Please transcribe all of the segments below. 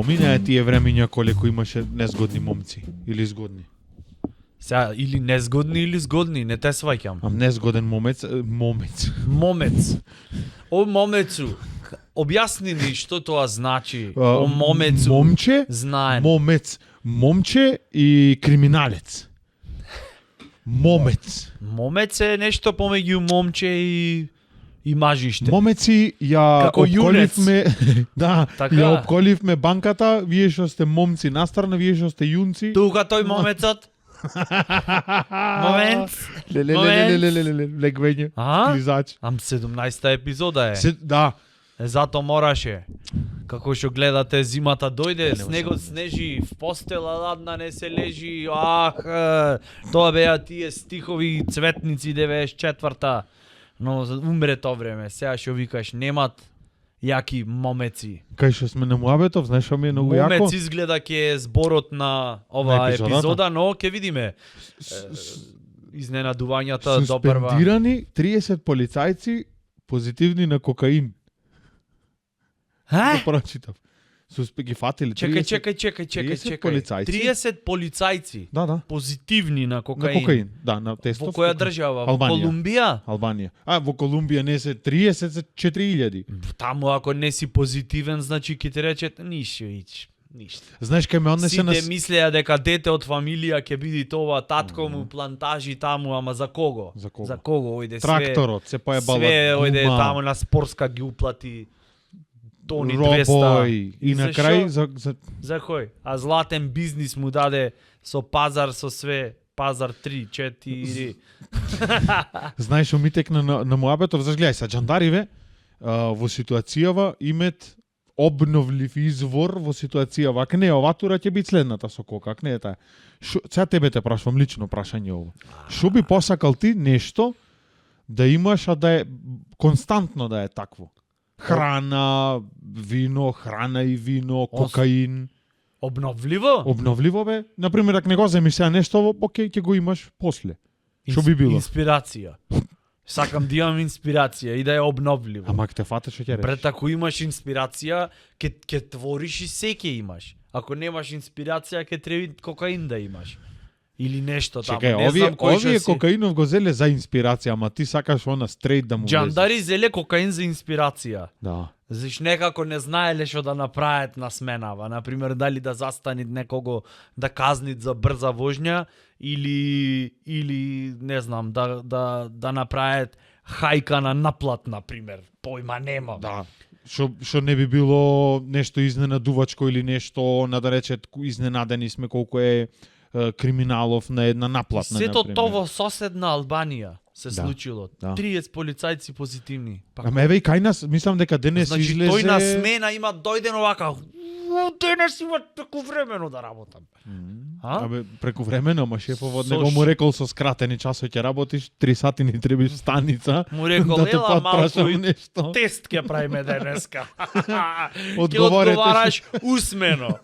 поминаа тие времиња колеку имаше незгодни момци или згодни. Сега, или незгодни или згодни, не те сваќам. Незгоден момец. Момец. О момецу, објасни ни што тоа значи. О момецу. Момче, знаем. момец, момче и криминалец. Момец. Момец е нешто помеѓу момче и мажиште. Момеци ја Како обколивме, да, Така. ја обколивме банката, вие што сте момци настрана, вие што сте јунци. Тука тој момецот. Момент. Легвење, Аха. клизач. Ам 17-та епизода е. Да, Зато мораше. Како што гледате, зимата дојде, снегот снежи, в постела ладна не се лежи. Тоа беа тие стихови цветници 94-та. Но умре тоа време. Сега што викаш, немат јаки момеци. кај што сме на муабетов, знаеш што ми е многу јако? Момец изгледа ќе е зборот на оваа епизодата? епизода, но ќе видиме. Изненадувањата до прва. Суспендирани 30 полицајци позитивни на кокаин. Да прочитав. Ги фатили 30. Чекај. 30 полицајци. 30 полицајци Да. позитивни на На кокаин. кокаин, да, на тестов. Во која држава? Во Албанија. Колумбија? Албанија. Во Колумбија не се 30, се 4000. Таму ако не си позитивен, значи ќе ти речат ништо ич. Ништо. Знаеш кај ме однесе на... Сите мислеа дека дете од фамилија ќе биде тоа, татко му плантажи таму, ама за кого? За кого? За кого ојде све? Тракторот, се поебала Све ојде гума, таму на спорска ги уплати тони 200. робој. И на За крај шо? за За кој? А златен бизнис му даде со пазар, со све. Пазар 3, 4. знаеш умитек на муабетов, знаеш гледај, са джандариве во ситуацијава имет обновлив извор во ситуација вака не ова тура ќе биде следната со кока, как не е таа. Сега тебе те прашувам лично прашање ово. Што би посакал ти нешто да имаш а да е константно да е такво? Храна, вино, храна и вино, кокаин. Обновливо? Обновливо бе. Например, ако не го земиш сега нешто, окей, ќе го имаш после. Што би било? Инспирација. Сакам да имам инспирација и да е обновливо. Ама ако те фате што ќе речеш? Пред ако имаш инспирација, ќе твориш и се ќе имаш. Ако немаш инспирација, ќе треба кокаин да имаш. Или нешто таму. Чекај, Не знам кој овие што си. кокаинов го зеле за инспирација, ама ти сакаш она стрейт да му влезе. Джандари зеле кокаин за инспирација. Да. Заш некако не знаеле што да направат на сменава. Например, дали да застанит некого да казнит за брза вожња или не знам, да направат хајка на наплат, например. Појма нема. Да. Што не би било нешто изненадувачко или нешто, да речет, изненадени сме колку е криминалов на една наплатна, Сето например. тоа во соседна Албанија се Да, случило. да. 30 полицајци позитивни. Ама еве и кај нас, мислам дека денес Значи излезе... тој на смена има дојден овака. Денес има тако времено да работам. А? Абе, преку времено, ама шефов од Со него му рекол со скратени часови ќе работиш, 3 сати ни требиш станица. Му рекол, да те ела потпрашам малку и нешто. тест ќе правиме денеска. Ќе Одговорете. одговараш усмено.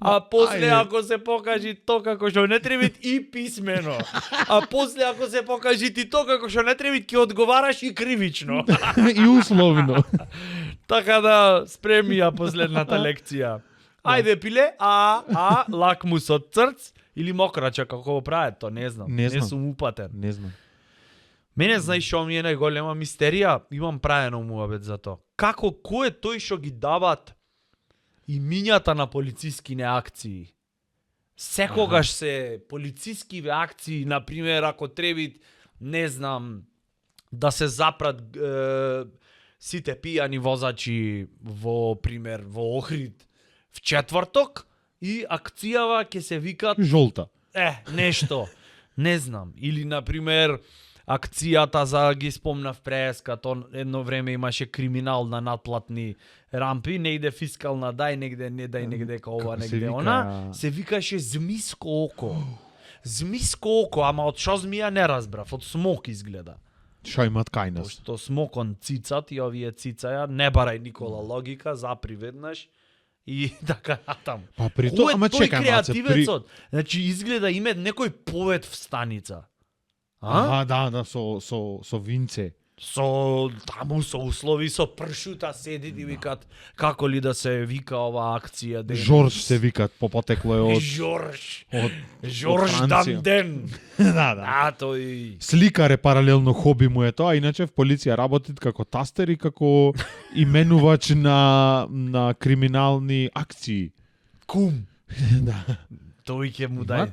А после Ајде. ако се покажи тоа како што не треба и писмено. А после ако се покажи ти тоа како што не треба ќе одговараш и кривично. И условно. Така да спреми ја последната лекција. Ајде пиле, лакмус од црц или мокрача како го прават тоа, не знам. Не знам. сум упатен. Не знам. Мене знаеш што ми е најголема мистерија, имам правено муабет за тоа. Како кој е тој што ги дават имињата на полицискине акции? Секогаш се полицискиве акции, например, ако требит, не знам, да се запрат сите пијани возачи во пример во Охрид в четврток и акцијава ќе се викат Жолта. нешто, не знам. Или, например, акцијата за, ги спомнав преска, то едно време имаше криминал на надплатни рампи, негде фискална дај, негде не дај, негде ова, Како се негде вика? она, се викаше змиско око. Змиско око, ама од шо змија не разбрав, од смок изгледа. Што имат кај нас? Пошто смокон цицат и овие цицаја, не барај Никола логика, запри веднаш и така натаму. Па при Кој тоа, е ама тој чекај малце, креативецот? Значи изгледа име некој повет в станица. Аха, да, со винце. таму со услови со пршута седи и викат како ли да се вика ова акција денес. Жорж се викат, попотекло е од Жорж. од Жорж Франција. Данден. да, да. А тој Сликар е паралелно хоби му е тоа, иначе в полиција работи како тастер и како именувач на криминални акции. кум. да. Тој ќе му Има? дај.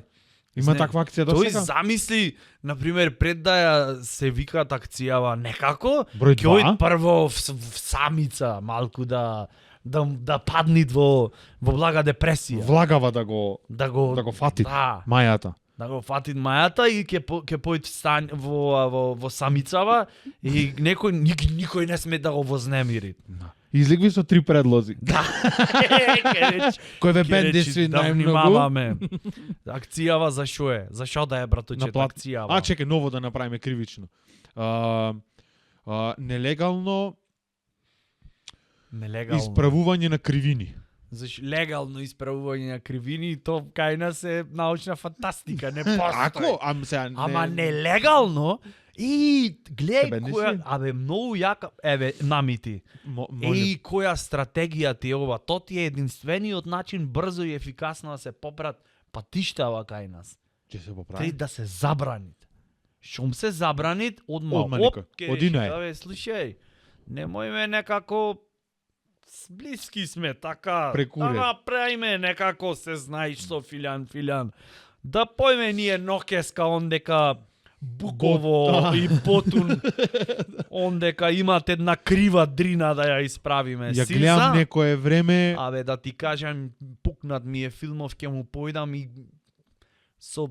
Има Не, таква акција до Тој сега? замисли, например, пред да ја се викат акцијава некако, Број ќе оди 2. прво в самица, малку да паднит во блага депресија. Влагава да го Да го фати Да, мајата. да го фатит мајата и ќе појде стан во самицава и никој не сме да го вознемири. Излегви со 3 предлози. Да. Кој ве бендиси да најмногу? внимаваме. Акцијава за шо е? За шо да е браточе акцијава? чекај, ново да направиме кривично. Нелегално Нелегално. исправување на кривини. Легално исправување на кривини, то кај нас е научна фантастика, не постои. Ако, сега Ама нелегално и гледај Тебе не која, си? абе многу јака, намити. Еј која стратегија ти е ова? То ти е единствениот начин брзо и ефикасно да се попрат патиштава кај нас. ќе се Треба поправи. да се забранит. Шум се забранит, одма Одма некој. Одина е. Абе, слушај, немојме некако блиски сме, така. Прекуре. Да направиме некако се знаеш со филјан. Да појме ние Нокеска ондека Буково и Потун ондека имат една крива дрина да ја исправиме. Ја гледам некое време, Абе, да ти кажам, пукнат ми е филмов, ќе му појдам и со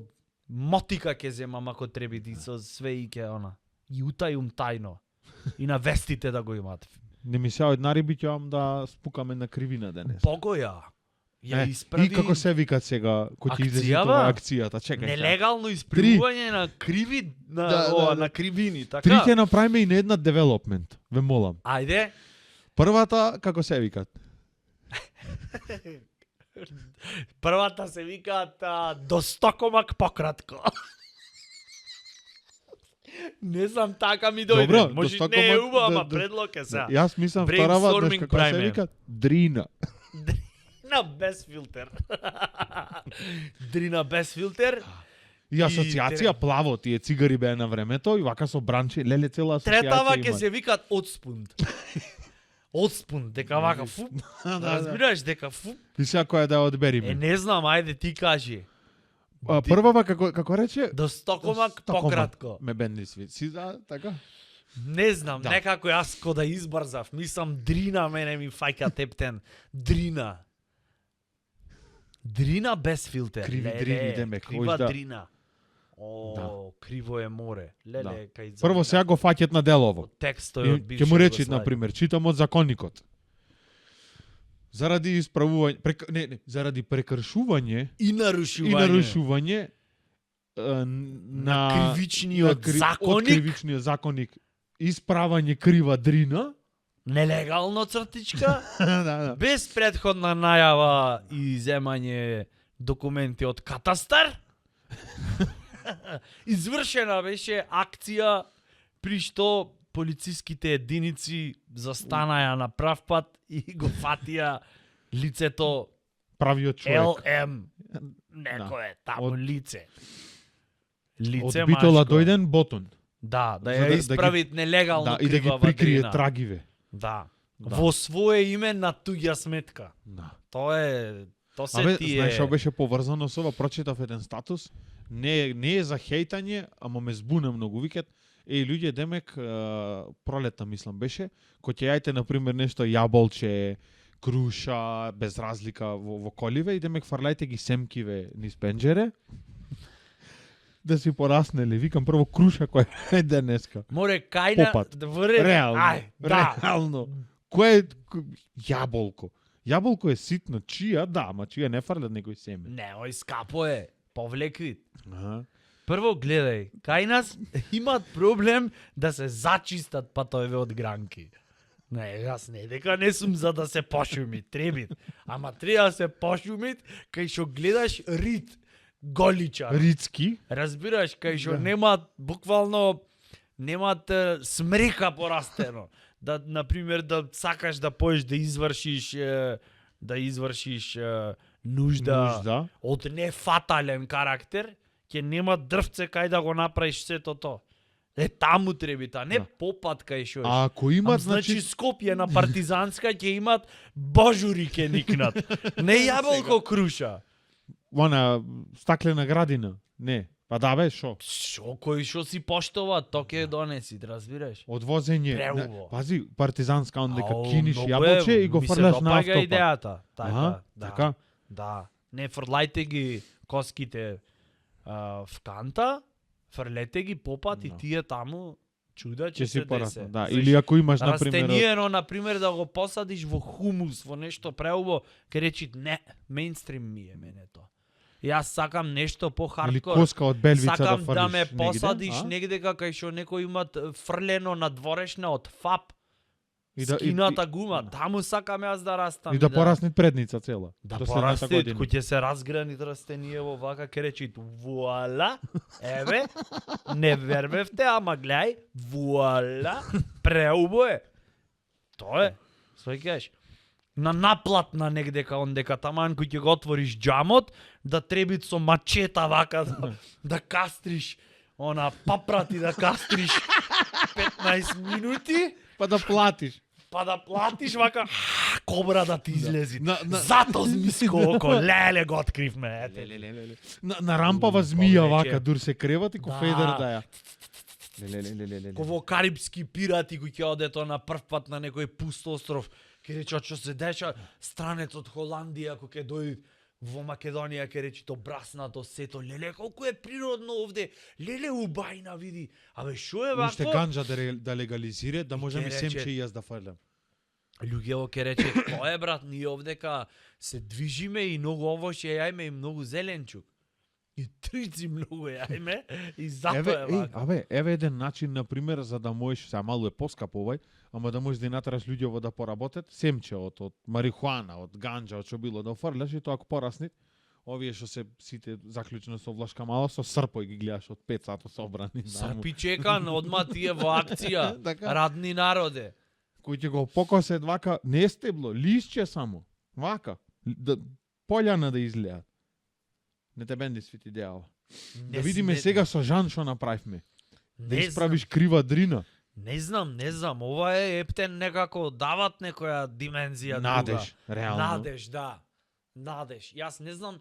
мотика ќе земам ако треби и со све и ќе она. И утајум тајно. И на вестите да го имат. не ми се однари би ќам да спукаме на кривина денес. Богоја. Ја исправи И како се викат сега кој ќе излезе акцијава? тоа акцијата, чекај. нелегално исправување на криви на кривини, така? Три ќе направиме и на една девелопмент, ве молам. Ајде. Првата како се викат? Првата се викаат до стокомак пократко. Не знам, така ми дојде. Добро, Може до не е стокомак, убава, ама да. предлог е сега. Јас мислам вторава, знаеш Brainstorming како се правиме. викат? Дрина. Дрина без филтер. Дрина без филтер. И асоциација плаво, тие цигари беа на времето и вака со бранчи, леле цела асоциација. Третава ќе има. се викат отспунд. Отспунд, дека вака фуп. Разбираш дека фуп. И сега која да ја одбериме. Не знам, ајде ти кажи. Првава како рече? До стокомак пократко. Ме бенди сви. Си да, така? Не знам, Да. некако јас ко да избрзав. Мислам дрина мене ми фаќа тептен. Дрина. Дрина без филтер. Криви Леле, дрини, демек, крива хоиш да- дрина. О, криво е море. Леле, кај Прво сега го фаќат на делово. текстој И од бивша ќе му речи, Југославија. на пример, читам од законникот. Заради исправување, заради прекршување И и нарушување. нарушување на кривичниот од законник. кривичниот законник исправање крива дрина. Нелегално цртичка. да. Без претходна најава и земање документи од катастар. Извршена беше акција при што полициските единици застанаја на прав пат и го фатија лицето Правиот човек. ЛМ. Некое таму Од- лице. Лице Од битола машко. дојден ботон. Да, да За ја да исправит нелегално Да, и да ги кривава прикрие дрина. трагиве. Да. Да. Во свое име на туѓа сметка. Да. То се Абе, тие. знаеш што беше поврзано со ова, прочитав еден статус, не е за хејтање, ама ме збуна многу, викат, луѓе, демек, пролетна мислам беше, кој ќе јајте, например, нешто јаболче, круша, без разлика во коливе, и демек фарлајте ги семкиве низ пенџере, да си пораснеле. Викам прво круша која е денеска. Море кајна Попат. да вре. Реално. Ај, да. Реално. Кој е јаболко? Јаболко е ситно, чија, да, ама чија не фрлат некој семе. Не, ој скапо е. Повлеквит. Аха. Прво гледај, кај нас имат проблем да се зачистат патове од гранки. Не, јас не, дека не сум за да се пошумит, требит. Ама треба да се пошумит кај што гледаш рит, голичар. Рицки. Разбираш, кај што Да. нема буквално немат смрека порастено. Да, например, да сакаш да поеш да извршиш нужда од нефатален карактер, ќе нема дрвце кај да го направиш сето то. Таму требита, не попат кај шо. А ако имат, значи Скопје на партизанска ќе имат бажури ќе никнат. Не јаболко круша. Она стаклена градина. Не. Па да бе, шо? Кој шо си поштова, то ќе донеси, разбираш? Одвозење. Преубаво. Пази, партизанска ондека киниш многу јаболче и го фрлаш на Ми се допаѓа автопат. идејата. Така, така? Да. Не фрлајте ги коските в канта, фрлете ги попат и тие таму чуда ќе Ќе си се порасно. десе. Да, или ако имаш на пример растениено, например, да го посадиш во хумус, во нешто преубо, ке речи не, мејнстрим ми е мене тоа. Јас сакам нешто или по-хардкор. коска од белвица Сакам да фрлиш да ме негде, посадиш а? негде кај што некој имат фрлено на дворешна од ФАП. И да- Скината гума, таму сакам јас да растам. И да пораснет предница цела. Да до следната порасте, година. кој ќе се разгранит растениево вака ке речи вуала, еве, не вербевте, ама гледај, вуала, преубо е. Тоа е, сваќаш. На наплатна негдека ондека таман кој ќе го отвориш џамот, да требит со мачета вака да кастриш, она папрати да кастриш 15 минути, Па да платиш. па да платиш вака кобра да ти излези. На- Зато змиско око, леле го откривме. Ете. На рампава змија повеќе. вака дур се креват и ко Да. федер да ја. Ко во карипски пирати кој ќе оде тоа на прв пат на некој пуст остров, ќе рече што се деша странец од Холандија кој ќе дојде во Македонија ќе рече то браснато сето, леле колку е природно овде, леле убајна види. Абе шо е Уште вако? ганџа да легализира, да можам и ќе семче рече- и јас да фрлам. Луѓето ќе рече, тоа е брат, ние овдека се движиме и многу овоќе јајме и многу зеленчук. И трици многу јајме и зато е вака. Еве еден начин на пример за да можеш, сега малку е поскап овај, ама да можеш да натераш луѓето да поработат, семче од марихуана, од ганџа, од што било да офрлаш и тоа ако пораснит, овие што се сите заклучено со влашка мало со српој ги гледаш од 5 сато собрани. Српичекан, одма тие во акција, Така. радни народе. Кој ќе го покосет вака, не стебло, лисче само. Вака, да пољана да изгледа. Не те бенди свит идеја ова. Да видиме сега со Жан што направивме. Да Не исправиш крива дрина. Не знам, ова е ептен некако дават некоја димензија Надеж, друга. реално. Надеж, да. Надеж. Јас не знам,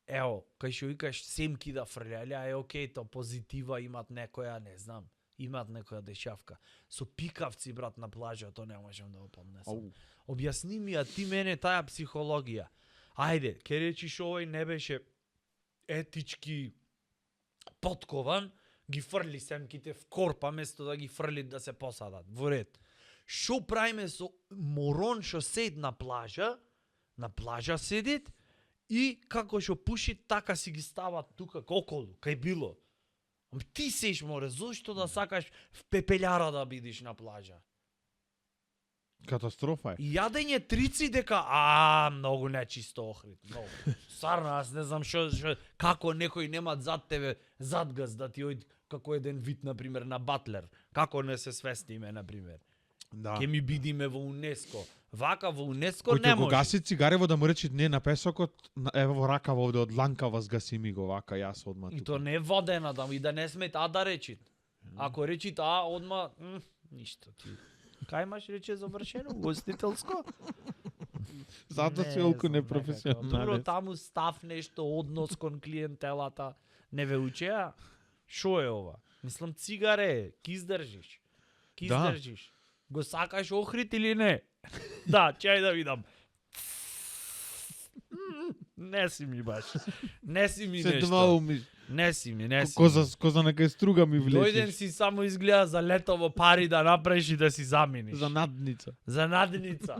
ево, кај што викаш семки да фрлелја, е окей, то позитива имат некоја, не знам, имат некоја дешавка. Со пикавци, брат, на плажа, то не можам да го поднесам. Ау. Објасни ми ја ти мене таа психологија. Ајде, ке речиш овој не беше етички поткован, ги фрли семките в корпа место да ги фрли да се посадат. Во ред. Шо правиме со морон што сед на плажа седит и како што пуши така си ги стават тука околу, кај било. Ами ти сеш море, зошто да сакаш в пепелјара да бидиш на плажа? Катастрофа е. И јадење трици дека многу нечисто охрид, многу. Сарно, аз не знам како некој нема зад тебе задгаз да ти ојде како еден вид на пример на Батлер. Како не се свестиме на пример. Да. Ке ми бидиме во УНЕСКО. Вака во УНЕСКО Кој не ќе го може. гаси цигарево да му речи не на песокот, ево во ракава овде од ланкава згаси ми го вака јас одма И тука. то не е водена да и да не смет да речит. Ако речит одма ништо ти. Кај имаш рече завршено гостителско? Зато се Не олку знам, Добро, непрофесионален. таму став нешто, однос кон клиентелата. Не ве учеа? Шо е ова? Мислам цигаре, ки издржиш. Ки Да. издржиш. Го сакаш охрит или не? Да, чај да видам. Не си ми баш. Не си ми Се нешто. дваумиш. Не си ми, не си. Коза на кај струга ми Дојден влечеш. си само изгледа за летово пари да направиш и да си замениш. За надница. За надница.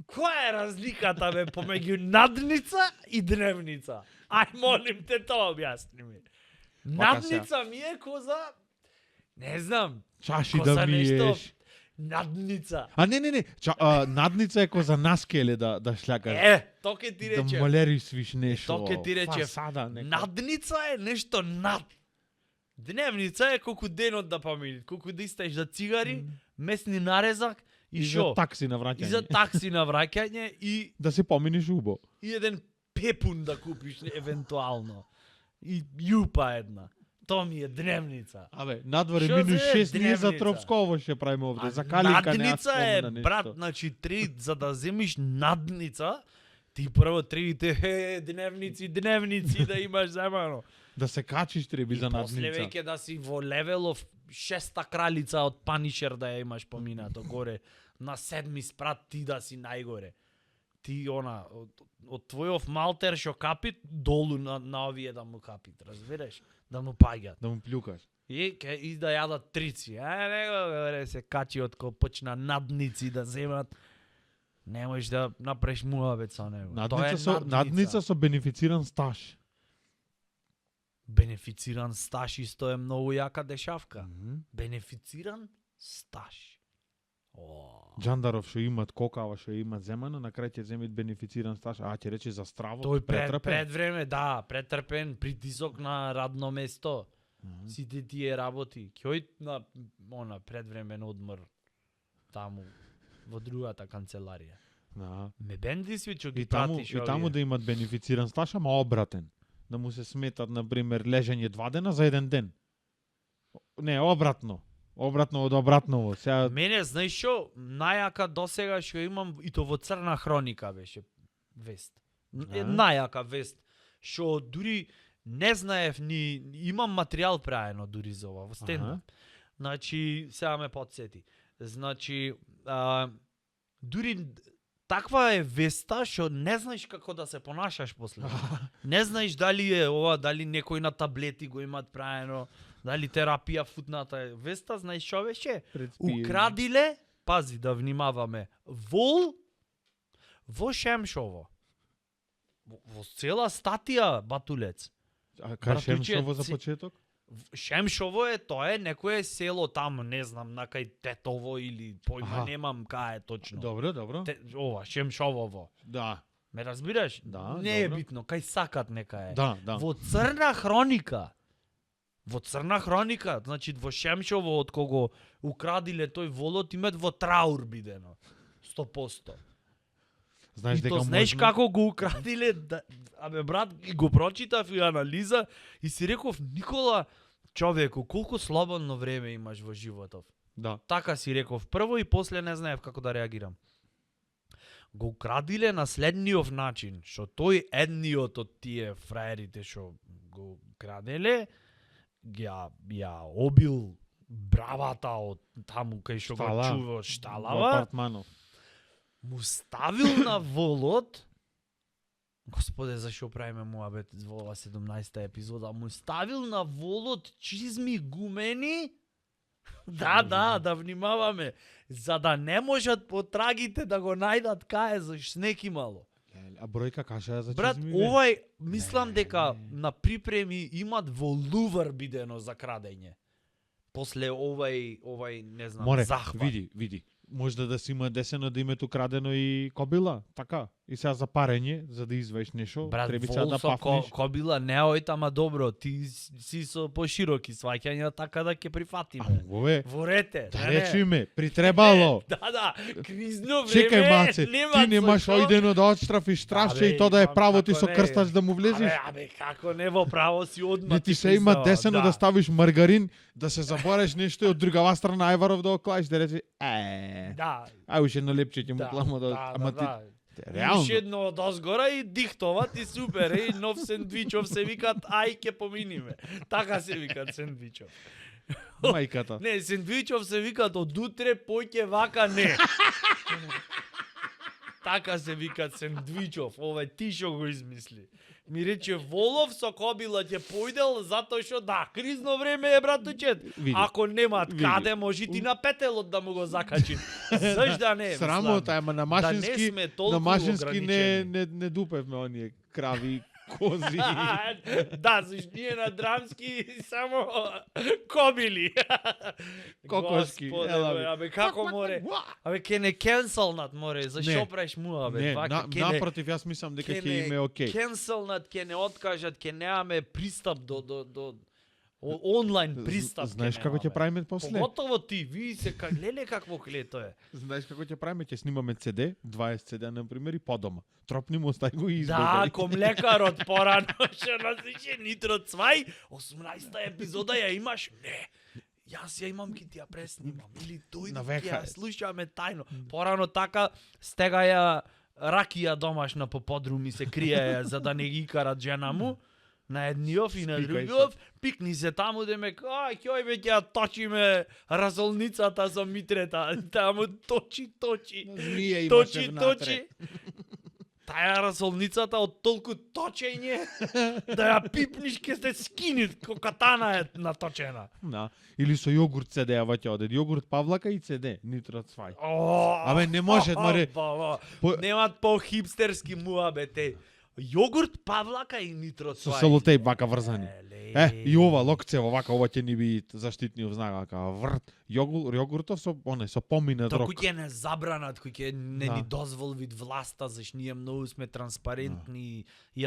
Која е разликата бе помеѓу надница и дневница? Ај молим те тоа објасни ми. Вака сега. Надница ми е коза не знам, Чаши коза да нешто миеш. надница. Не. Надница е коза наскеле да шлякаш. Тоа ке ти Да рече. малериш свиш нешто. Тоа ке ти рече. Фасада нека. Надница е нешто над. Дневница е колку денот да помини, колку да истаеш за цигари, месни нарезак и И за шо? такси на И враќање. за такси на враќање и Да се поминиш убо. еден пепун да купиш евентуално. И јупа една. То ми е дневница. Абе, надвор е Шо минус се 6, ние за дневница? Тропско ово ще правиме овде. А За Калинка не надница е, нешто. брат, значи за да земиш надница, ти прво требите дневници да имаш земано. Да се качиш треби за И после надница. веќе да си во левелов шеста кралица од Панишер да ја имаш поминато горе. На седми спрат ти да си најгоре. Ти од твојов малтер шо капи долу на овие да му капит, разбираш? Да му паѓат. Да му плюкаш. И да јадат трици. Него се качи од копочна надници да земат. Не можеш да направиш муабет со него. Надница со бенефициран стаж. Бенефициран стаж исто е многу јака дешавка. Бенефициран стаж. Джандаров што имат кокава, што имат земано, на крај ќе земит бенефициран стаж, а ќе рече за здраво, Тој претрпен. пред време, да, претрпен, притисок на радно место. Сите тие работи. Кој на предвремен одмор таму во другата канцеларија. Да. Ме бенди свичо ги И таму, пратиш и таму да имат бенефициран стаж, ама обратен. Да му се сметат, например, лежење 2 дена за 1 ден. Не, обратно. Обратно од обратново. Сега Мене, знаеш шо, најака досега што имам, и то во црна хроника беше вест. Најака вест, што дури не знаев ни, имам материјал праено дури за ова, во стендап. Значи, сега ме подсети. Значи, дури таква е веста што не знаеш како да се понашаш после. Не знаеш дали е ова, дали некој на таблети го имат праено, дали терапија футната е. Веста, знаеш што беше? Украдиле, пази да внимаваме, вол во Шемшово. Во цела статија, батулец. А кај Братуче, Шемшово за почеток? Шемшово е, тоа е некое село таму, не знам, накај Тетово или појма немам кај е точно. Добро. Ова, Шемшовово. Да. Ме разбираш? Да, не е добро. битно, кај сакат нека е. Да. Во црна хроника. Во црна хроника, значи во Шемшово од кого украдиле тој волот имат во траур бидено. 100%. Знаеш И дека то знаеш можно- како го украдиле, абе брат, и го прочитав и анализа и си реков, Никола, човеку, колку слободно време имаш во животов. Да. Така си реков прво и после не знаев како да реагирам. Го украдиле на следниот начин, што тој едниот од тие фраерите што го краделе, ја обил бравата од таму кај што го Штала. чува Во шталава, апартманов. му ставил на волот, Господе, зашо правиме муабет во ова 17-та епизода, му ставил на волот чизми гумени, да внимаваме, за да не можат потрагите да го најдат кај за снег имало. А бројка каша за Брат, чизми, бе? овај, мислам дека на припреми имат во Лувар бидено за крадење. После овај не знам, Море, захват. види. Можда да си има десено да името крадено и кобила, така. И сега за парење, за да изваеш нешто, Брат, треба сега вол да со пафнеш. кобила не ој тама добро, ти си со пошироки сваќања така да ќе прифатиме. Бе, Во рете. да не. речиме, притребало. Да, кризно време. Чекај, маце, нема ти немаш со што. ојдено да отштрафиш страшче Абе, и то да е имам, право ти како со не. крстач да му влезеш. Абе, како не во право си одма. Не ти се има десено да ставиш маргарин, да се забореш нешто и од другава страна Ајваров да оклаиш, да рече, Да. ај уште едно лепче ќе му кламо да... Ама ти, реално. Уште едно од озгора и дихтоват и супер, и нов сендвичов се викат, ај ќе поминиме. Така се викат сендвичов. мајката. Не, сендвичов се викат од утре, поќе вака не. Така се викат сендвичов, ова ти што го измисли. Ми рече волов со кобила ќе појдел затоа што да, кризно време е братучет. Види. Ако немаат Види. каде може ти на петелот да му го закачи. Зашто не? Срамота, ама на машински, сме на толку машински не, ограничени. не дупевме оние крави, кози. Да, зашто ние на драмски само кобили. Кокошки, Господе, ела бе, ви. абе како море? Абе ке не кенселнат море, зашо Не. правиш муа бе? Не, Вака, ке не- напротив, јас мислам дека ке ќе им е окей. Кенселнат, ке не откажат, ке немаме пристап до онлайн пристап. Знаеш како ќе правиме после? Поготово ти, ви се как леле какво клето е. Знаеш како ќе правиме? Ќе снимаме CD, 20 CD на пример и по дома. Тропни му остави го и Да, избегај. ко млекарот порано што насиче Нитро Цвај, 18-та епизода ја имаш? Не. Јас ја имам ки ти ја преснимам. Или тој На ќе ја VHS. слушаме тајно. Порано така стега ја ракија домашна по подруми се крие за да не ги карат жена му. На едниот и на Спикај другиот, пикни се таму демек, ќе веќе ја точиме разолницата со митрета, таму точи. Змија Точи. имаше внатре. Таа разолницата од толку точење, да ја пипниш ке се скини, ко катана е наточена. Да. Или со јогурт CD ја ќе одед. Јогурт Павлака и CD, Нитро Цвај. О, Абе, не може, море. По- Немат по-хипстерски муабете. Јогурт, Павлака и Нитро Со Цвај. селотејп вака врзани. Еле. И ова локцево вака, ова ќе ни би заштитни знак вака врт. Јогуртов со со поминат Току рок. ќе не забранат, кој ќе не Да. ни дозволи власта, зашто ние многу сме транспарентни и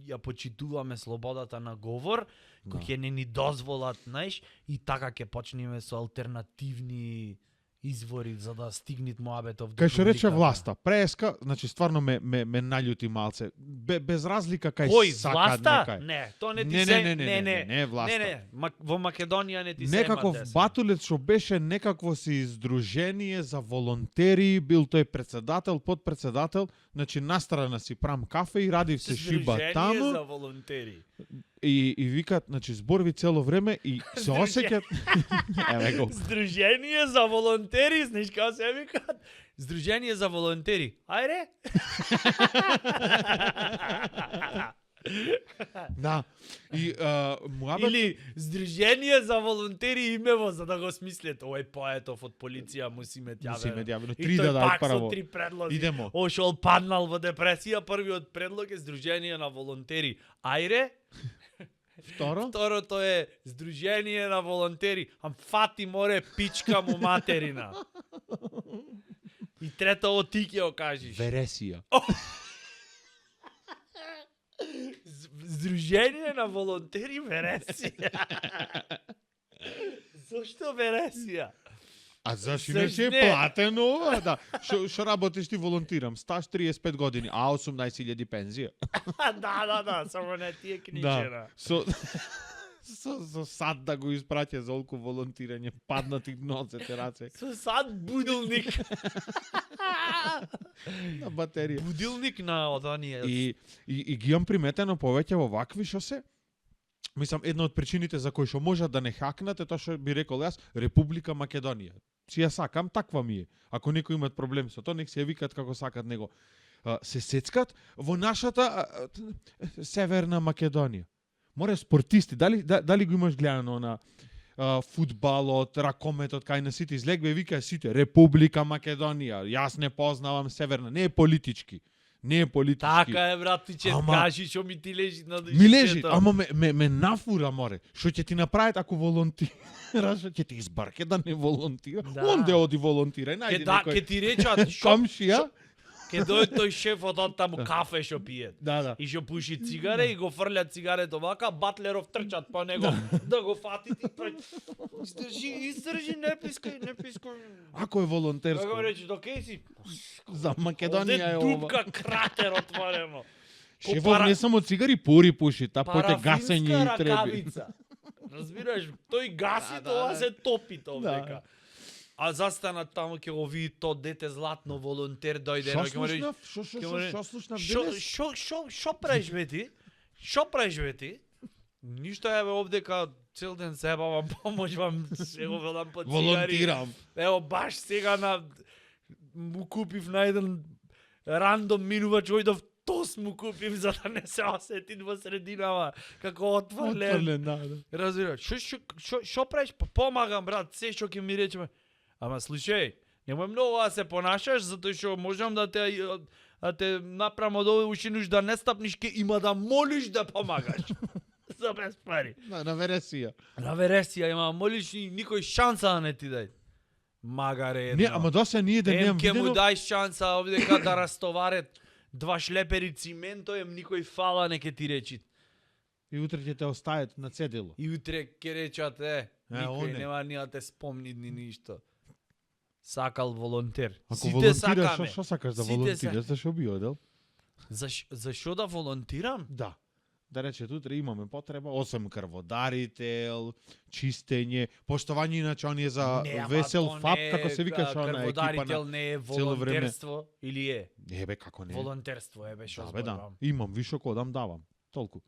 ја почитуваме слободата на говор, кој ќе не ни дозволат, знаеш, и така ќе почнеме со алтернативни извори за да стигнет муабетов до Кај што рече публиката. власта, преска, значи стварно ме наљути малце. Без разлика кај Кој, сакат власта? некај. Не, то не ти Не, се... не, власта. Не, во Македонија не ти се Некаков батулец што беше некакво си издружение за волонтери, бил тој председател, подпредседател, значи настрана си прам кафе и радив се шиба таму за волонтери. и викат, значи зборви цело време и се осеќат. Еве го. Сдружение за волонтери, знаеш како се викаат? Сдружение за волонтери. Ајде. Да. И муабет Или Сдружение за волонтери имево за да го смислете. Овој поетов од полиција му си мет Му си мет јавено. И Три тој да дај пак прво. со 3 предлози. Идемо. Ошол паднал во депресија, првиот предлог е Сдружение на волонтери. Ајре. второ. Второто е Сдружение на волонтери. Ам фати море пичка му материна. И трето ти ќе го кажеш. Вересија. Сдружение на волонтери Вересија. Зошто Вересија? А зашто Заш иначе е не? платено ова, да. Што работиш ти волонтирам? Стаж 35 години, а 18.000 пензија. Да, само не ти е книжена. Со сад да го испраќа за олку волонтирање, паднати ноцете раце Со сад будилник. на батерија. Будилник на одоние. И ги имам приметено повеќе во вакви што се. Мислам, една од причините за кои што можат да не хакнат е тоа што би рекол јас, Република Македонија. Си ја сакам, таква ми е. Ако некој имат проблем со тоа, нек се ја викат како сакат него. Се сецкат во нашата Северна Македонија. Море спортисти, дали го имаш гледано на фудбалот, ракометот, кај на сите излегве вика сите Република Македонија. Јас не познавам Северна, не е политички. Не е политички. Така е, братиче, Ама- кажи што ми ти лежи на душите. Ми лежи, ама ме нафура, море. Што ќе ти направат ако волонтираш, ќе ти избарке да не волонтира. Да. Онде оди волонтирај, Ке најди да, некој ке ти речат што комшија. ке дојде тој шефот од таму кафе што пие. Да. И што пуши цигаре и го фрлят цигарето вака, батлеров трчат по него да го фати и тој издржи, не пискај. Ако е Како волонтерско, рече, докај си? за Македонија е Овде ова. дупка кратер отворено. Ко Шефот не само цигари, пури пуши, та поте гасење и парафинска треби. ракавица. Разбираш, тој гаси, тоа се топи тоа Да. дека. А застанат таму ќе го види то дете златно волонтер дојде Шо ќе му рече, слушнав? Шо слушнав денес? Шо правиш бе ти? Шо правиш бе ти? Ништо еве овдека цел ден себавам, поможувам, се го велам по цигари. Волонтирам. Ево баш сега му купив на еден рандом минувач ојдов тос му купив за да не се осетит во срединава како отврлен. Отврлен, да. Разбираш, шо правиш? Па помагам брат, се што ќе ми речеме. Ама слушај, немој многу да се понашаш затоа што можам да те направам од овој ушинуш да не стапниш ке има да молиш да помагаш. За без пари. На вересија. На вересија има молиш и никој шанса да не ти дај. Магаре едно. Не, ама доса ние да немам Ке му видено. дај шанса овдека да растоварет 2 шлепери цименту, никој фала не ке ти речи. И утре ќе те остават на цедило. И утре ќе речат, никој оне. нема ни да те спомни ни ништо. Сакал волонтер. Ако Сите волонтираш, сакаме. што сакаш да Сите волонтираш? Зашо би одел? Зашо да волонтирам? Да. Да речете, утре имаме потреба, осем крводарител, чистење, поштовање иначе оние за Не, ама весел то фаб, не како се викаш она екипа крводарител на... не е цело време. волонтерство или е? Ебе, како не? Волонтерство е, шо Да, бе, да. зборувам. Имам, виш ако одам, давам. Толку.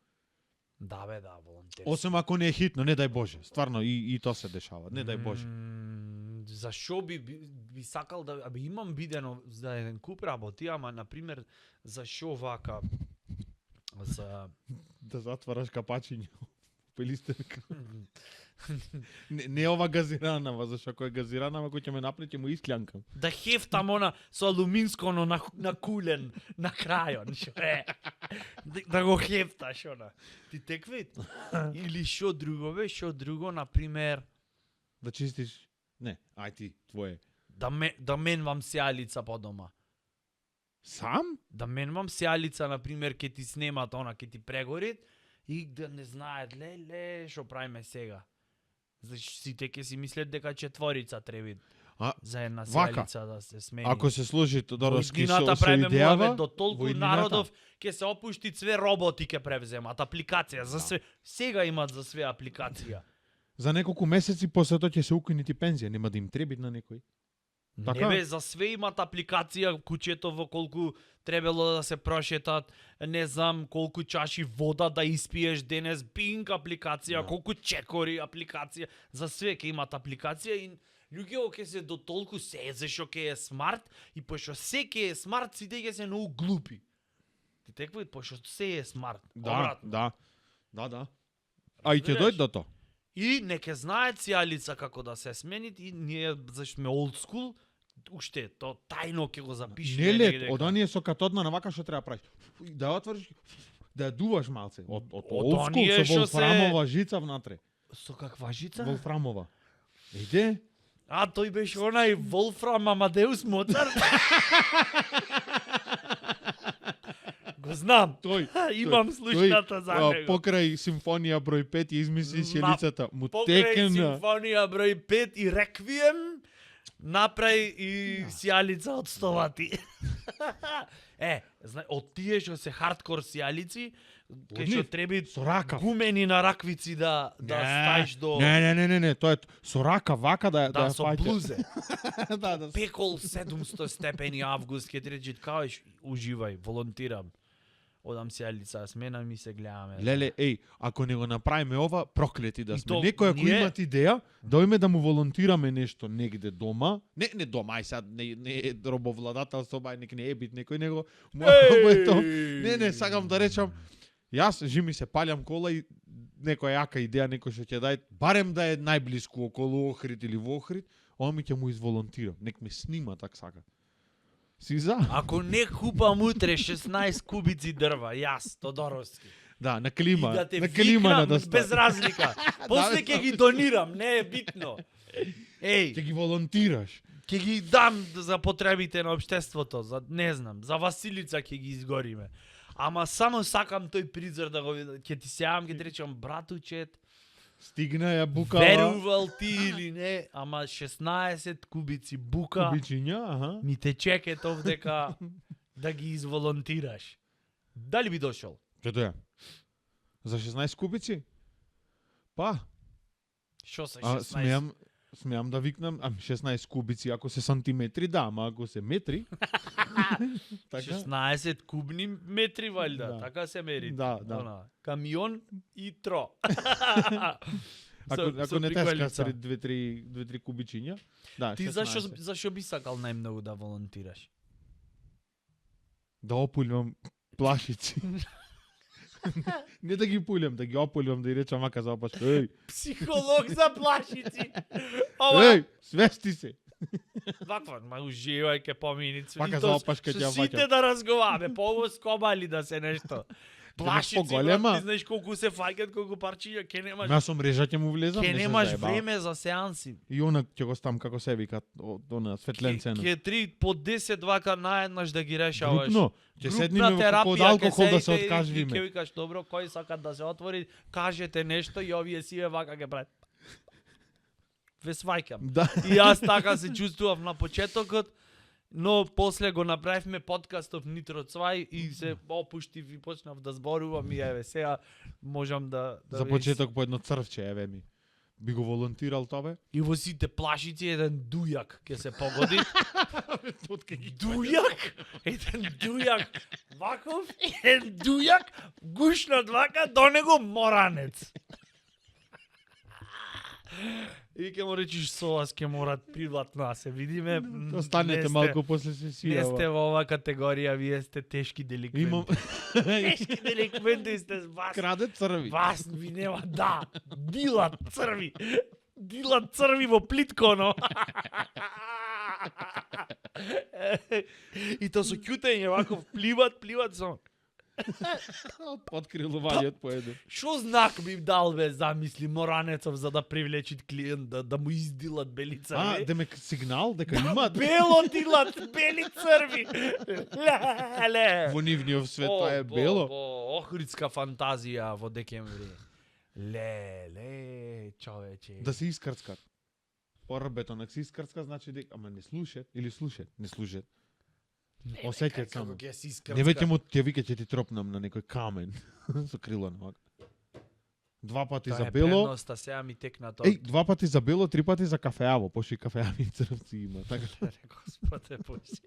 Да, бе, да, волонтерство. Осем ако не е хитно, не дај Боже. Стварно, и то се дешава. Не дај Боже. Зашо би сакал да... Абе, имам бидено за еден куп работи, ама, например, зашо вака... За... Да затвараш капачиња. Пелистерка. Не ова газиранава, зашто ако е газиранава, кој ќе ме напне, ќе му исклянкам. Да хефтам она со алуминско оно на кулен на крајон, шо е. Да го хефташ она. Ти теквит? Или шо друго бе, шо друго, например, Да чистиш... Не, ај ти, твое. да менвам сеалица по дома. Сам? Да менвам сеалица, например, ке ти снемат она, ке ти прегорит и да не знаат, леле, шо правиме сега. Зашто сите ке си мислят дека четворица треби А, за една вака, сеалица да се смени. ако се сложи Тодоровски со правиме идејава, муавет до толку во иднината. народов ќе се опушти све роботи ќе превземат апликација за све. Сега имат за све апликација. За неколку месеци после тоа ќе се укини ти пензија, нема да им треби на некој. Така? Не бе, за све имат апликација, куќето во колку требало да се прошетат, не знам колку чаши вода да испиеш денес, Bing апликација, Да. колку чекори апликација, за све ќе имат апликација и луѓето ќе се до толку се зашо ќе е смарт и пошто се ќе е смарт, сите ќе се многу глупи. Ти теквај пошто се е смарт. Да, Обратно. да. А и ќе Разбираш? дојде до тоа. И не ќе знаат сеалица како да се сменит и ние зашто сме old school, уште то тајно ќе го запишеме. Не негде лет, дека- од оние со катодна навака што треба правиш. Да ја отвориш, да ја дуваш малце. Од Од old оние school со што се- волфрамова жица внатре. Со каква жица? Волфрамова. Иде? А, тој беше онај Волфрам Амадеус Моцарт. Го знам. Тој. Имам слушната за него. Покрај симфонија број 5 ја измисли Ма, шелицата. Му Покрај текна. симфонија број 5 и Реквием, направи и сијалица од стовати. Од тие што се хардкор сијалици, кај што нив, треби Со рака. гумени на раквици да стаиш до... Не, тоа е со рака вака да Да, ја со фаќа. блузе. да. Пекол 700 степени август, ќе ти речи, каош, уживај, волонтирам. Одам сијалица, сменам и се гледаме. Леле, еј, ако не го направиме ова, проклети да И сме. то Некој ако ние- имат идеја, дојме да му волонтираме нешто негде дома. Не дома, ај сад не е робовладателство, бај нек не е бит некој, него му е тоа. Не, сакам да речам, јас жими се палјам кола и некоја јака идеја некој што ќе дај, барем да е најблиску околу Охрид или во Охрид, он ми ќе му изволонтира. Нек ме снима так сака. Си за? Ако не купам утре 16 кубици дрва, јас, Тодоровски. Да, на клима, И да те на клима на викнам да без разлика. После Да, ќе ги донирам, не е битно. Еј, ќе ги волонтираш. ќе ги дам за потребите на општеството, за не знам, за Василица ќе ги изгориме. Ама само сакам тој призор да го видам, ќе ти сеам, ќе ти речам братучет, Стигна ја букава. верувал ти или не, ама 16 кубици бука Кубичиња, аха. ми те чекат овдека да ги изволонтираш. Дали би дошол? Ќе доја. За 16 кубици? Па, Шо се а 16? смеам да викнам, 16 кубици ако се сантиметри, да, ама ако се метри. така? 16 кубни метри валјда, Да. така се мери. Да. Она, камион и тро. Ако не тешка сред 2-3 кубичиња. Да, Ти 16. зашо би сакал најмногу да волонтираш? Да опулјам плашици. Не да ги пулјам, да ги опулјам, да и речам мака за опашка. Еј, Психолог за плашици. Ова, еј, свести се. ваква, ма уживај ке помини. Вака И за то опашка со ќе ја сите фаќам. да разговараме, по ово скобали да се нешто. Плашици, поголема. брат, ти знаеш колку се фаќат, колку парчиња, ке немаш, Ма со мрежа ќе му влезам, ке не се немаш заебавам. време за сеанси. И она ќе го стам како се вика, она светленце. Ке 3 по 10 вака наеднаш да ги решаваш. Групно, ќе Групна седниме од терапија, алкохол ке да се седите и Ќе откажвиме. викаш, добро, кој сакат да се отвори, кажете нешто и овие сиве вака ќе прават. Ве сваќам. Да. И јас така се чувствував на почетокот, но после го направивме подкастов Нитро Цвај и се опуштив и почнав да зборувам и еве сега можам да За почеток по едно црвче, еве ми. Би го волонтирал тоа? И во сите плашици еден дујак ќе се погоди. Тотке ги Дујак, еден дујак, ваков, еден дујак, гушнат вака, до него моранец. И ќе му речиш со вас ќе морат приватно да се видиме. Останете малку после сесија. Не сте во оваа категорија, вие сте тешки деликвенти. Имам Тешки деликвенти сте вас. краде црви. Вас ви нема, да, дилат црви. Дилат црви во плитконо. И то со кјутење ваков пливат со. Подкрилувањето по еден. Шо знак би дал бе, замисли Моранецов за да привлечит клиент, да му издилат бели црви? Демек сигнал дека имаат Бело дилат, бели црви. Леле. во нивниот свет тоа е бело. Охридска фантазија во декември. Леле, човече. Да се искрцкат. Орбето на се искрцка значи дека ама не слушат или слушат, не слушат. Осеќаат само. Како ќе се Не искрцка. веќе му ќе вика ќе ти тропнам на некој камен со крило на вака. Два пати Тоа за е бело. предноста, сега ми текна тоа. Еј, два пати за бело, три пати за кафеаво, пошто и кафеави црвци има. Така. Господе Боже.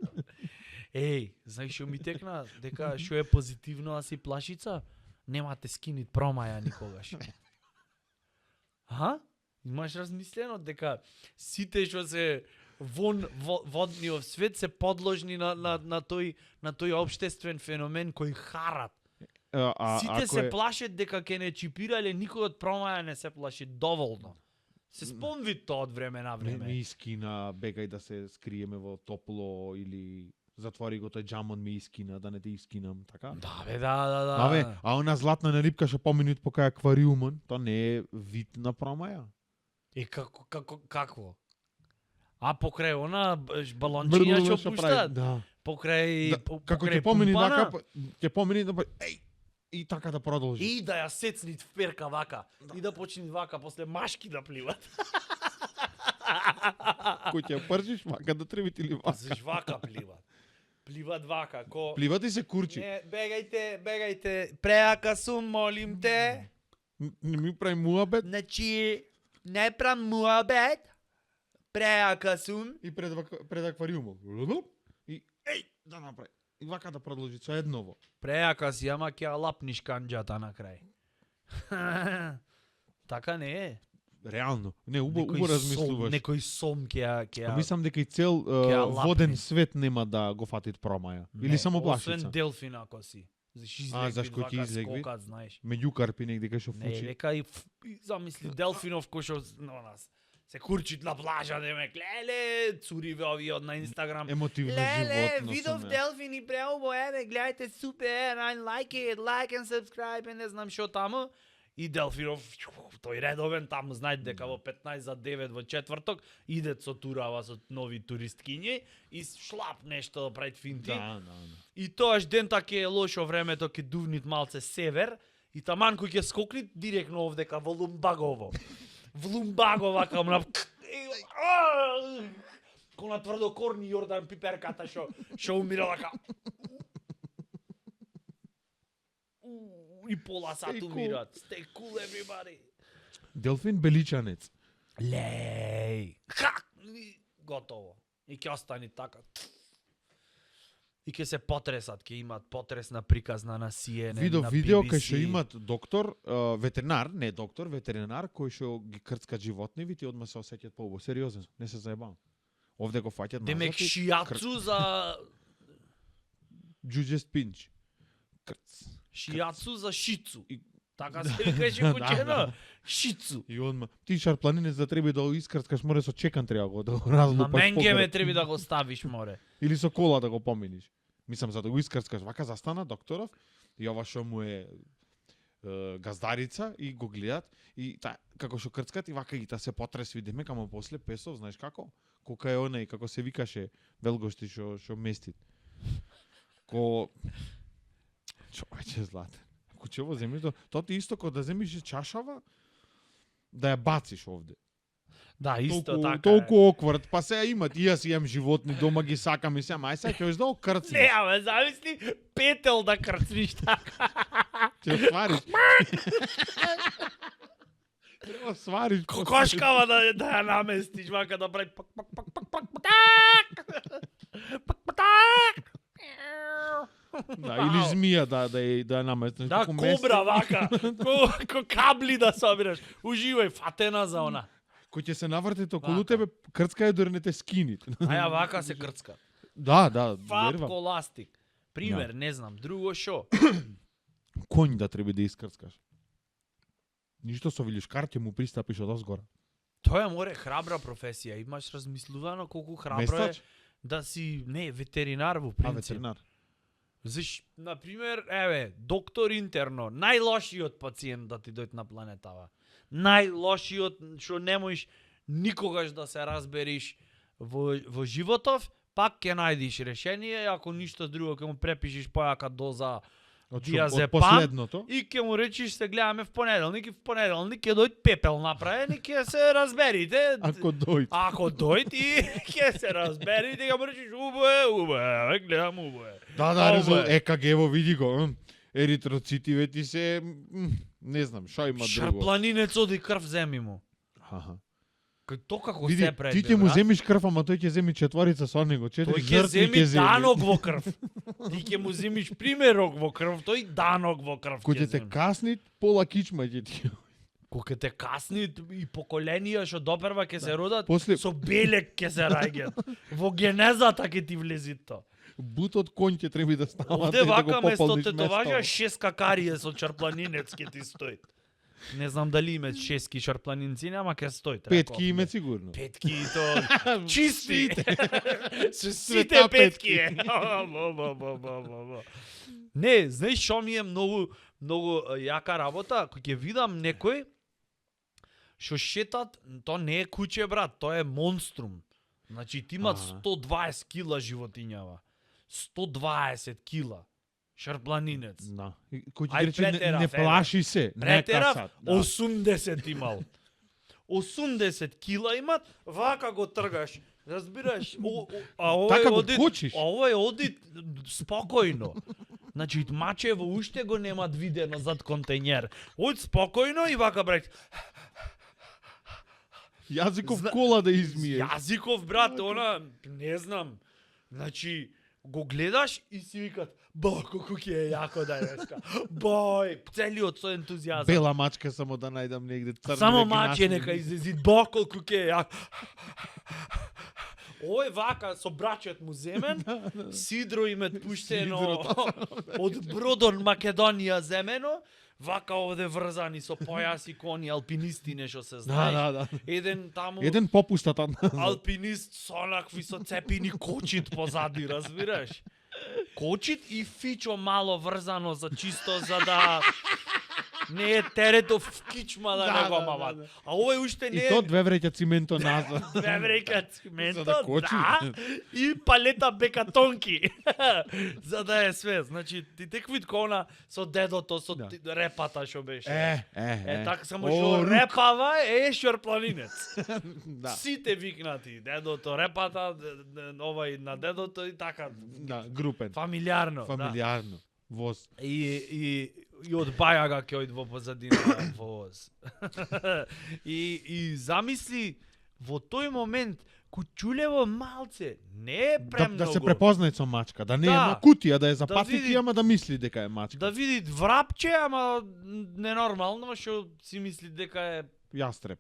Еј, знаеш што ми текна? Дека што е позитивно, а си плашица? Немате скинит промаја никогаш. Аха? Имаш размислено дека сите што се водниот свет се подложни на тој општествен феномен кој харат. Сите се плашат дека ќе не чипирале, никој од промаја не се плаши доволно. Се спомни тоа од време на време. Ми искина, бегај да се скриеме во топло или затвори го тој джамон ми искина, да не те искинам, така? Да бе, да. Абе, а она златна налипка што поминут покај аквариумон, тоа не е вид на промаја. И какво? А покрај она балончиња што пуштаат? Да. Покрај Како покрај ќе помини пумпана? така, ќе помини да еј, и така да продолжи. И да ја сецнит в перка вака. И да почнит вака, после машки да пливат. Кој ќе пржиш, мака да требите или вака. Заш вака пливат. Пливат вака, ко... Пливат и се курчи. Не, бегајте, преака сум, молим те. Не ми прави муабет Значи, не прам муабет, преака сум. и пред аквариумот. И еј, да направи. И вака да продолжи со едново. Преака си, ама ќе ја лапниш канџата на крај. Така не е. Реално. Не, убаво размислуваш. Некој сом ќе ја... Мислам дека и цел ја воден лапни. свет нема да го фатит промаја. Или Не, само плашица. Освен делфин ако си. Зашто зашто ќе излегви? скокат, знаеш. Меѓукарпи негде кај што Не, фучи. дека и замисли делфинов кој што на нас се курчит на плажа, демек, леле, цуриве овие од на Инстаграм. Емотивно Леле, животно видов сум, делфин и преубо, еве, гледајте, супер, I like it, like and subscribe, и не знам што таму. И делфинов, тој редовен таму, знаете дека во 15 за 9 во четврток, идет со турава со нови туристкињи и шлап нешто да правит финти. Да. И тоаш дента ќе е лошо времето, ќе дувнит малце север, и таман кој ќе скокнит директно овдека во Лумбагово. В Лумбаго вака на... Ко на тврдокорни Јордан Пиперката шо умира вака. И пола сат Stay cool. умират. Stay cool everybody. Делфин беличанец. Леј. Как? Готово. И ќе остани така. И ќе се потресат, ќе имат потресна приказна на CNN, Видов на видео BBC. кај што имат доктор, ветеринар, не доктор, ветеринар кој што ги крцкат животни, ти одма се осеќаат поубаво. Сериозен, не се заебавам. Овде го фаќаат назад. Демек и шијацу за Just pinch. Крц. шијацу за шицу. И- Така се викаше Да, кучено. да. Шицу. И одма, ти шарпланинец да треба да го искрцкаш, море со чекан треба го да го На разлупаш. менге ме покрај. треба да го ставиш, море. Или со кола да го поминиш. Мислам за да го искрцкаш. Вака застана докторов И ова што му е газдарица и го гледат и како што крцкат и вака ги се потрес видиме, камо после песов, знаеш како? Кока е онај, како се викаше Велгошти што мести. Човече златен. Ако ќе во земјето, тоа ти исто како да земиш чашава, да ја бациш овде. Да, исто така. Толку окварт, па сега имат, и јас имам животни дома, ги сакам и сега, мај сега ќе да окрцнеш. Не, абе, замисли петел да крцниш така. Ќе свариш. Треба свариш. Кокошкава да ја наместиш, вака да прави пак. Да, или змија да наместиш. Да, кобра вака. Ко кабли да собираш. Уживај, фатена за она. Кој ќе се навртите околу тебе, крцка е дори не те скинит. А ја вака се крцка. Да, Фат верувам. коластик. Пример, не знам, друго шо. Конј да треба да искрцкаш. Ништо со вилишкар ќе му пристапиш од озгора. Тоа е море храбра професија. Имаш размислувано колку храбро е Местач? да си, не, ветеринар во А, принцип. ветеринар. Заш, например, доктор интерно, најлошиот пациент да ти дојде на планетава. Најлошиот, што не можеш никогаш да се разбериш во животов, пак ќе најдиш решение, ако ништо друго ќе му препишиш појака доза Од диазепам последното. и ќе му речиш се гледаме в понеделник и в понеделник ќе дојде пепел направен и ќе се разберите. Ако дојде. Ако дојде и ќе се разберите, ќе му речиш убаве, гледам убаве. Да, резултат. Ове. ЕКГ-во види го. Еритроцитиве ти се не знам, што има друго. Шарпланинец оди крв земи му. Аха. То како Види, се пред. ти ќе му земиш крв, ама тој ќе земи четворица со него, Тој 4 ќе жртви земи ќе земи. данок во крв. Ти ќе му земиш примерок во крв, тој данок во крв Кој ќе ќе те земи. касни, пола кичма ќе ти. Кога те касни и поколенија што допрва ќе се родат, После- со белек ќе се раѓат. Во генезата ќе ти влези тоа. Бутот конј ќе треба да става. Овде да го вака место пополниш тетоважа место. 6 какарие со чарпланинец ќе ти стои. Не знам дали име 6 чарпланинци, ама ќе стои. треба Петки копне. име сигурно. Петки и то чисти. Со сите Света петки. петки. Не, знаеш што ми е многу јака работа, кога ќе видам некој што шетат, то не е куче брат, тоа е монструм. Значи ти имат Ага. 120 кила животињава. 120 кила. Шарпланинец. Да. И кој Ај, ти рече претерав, не еве. плаши се, не Претерав, касат. Да. 80 имал. 80 кила имат, вака го тргаш. Разбираш? А овој Така го оди, кучиш. овој оди спокојно. Значи мачево уште го немат видено зад контејнер. Оди спокојно и вака брат. Јазиков кола да измие. Јазиков брат, она не знам. Значи го гледаш и си викат, бо, колку ќе е јако денеска. Бој, целиот со ентузијазам. Бела мачка само да најдам негде црна. Само да ги маче наследим. нека излези, бо, колку ќе е јако. Ој вака со брачот му земен, сидро им е пуштено од Бродон Македонија земено, вака овде врзани со појаси кони алпинисти нешто се знаеш. Да. Еден таму Еден попуста таму. алпинист со онакви со цепини кочит позади, разбираш? Кочит и фичо мало врзано за чисто за да не е теретов в кичма да, Да, не го да, мамат. да. А овој уште не И е то 2 вреќа цименто назад. две врека За цименто, да кочи. да, и палета бекатонки. За да е све. Значи, ти теквит кона со дедото, со Да. репата што беше. Така само О, што рук. репава е шорпланинец. Да. Сите викнати, дедото репата, овај на дедото и така. Да, групен. Фамилиарно. Фамилиарно. Воз. Да. И од бајага ќе оид во позадина во воз. и замисли во тој момент кучулево малце не е Да, премногу. да се препознае со мачка, да не е Да. на кутија, да е за Да патики, види- ама да мисли дека е мачка. Да види врапче, ама ненормално што си мисли дека е Јастреб.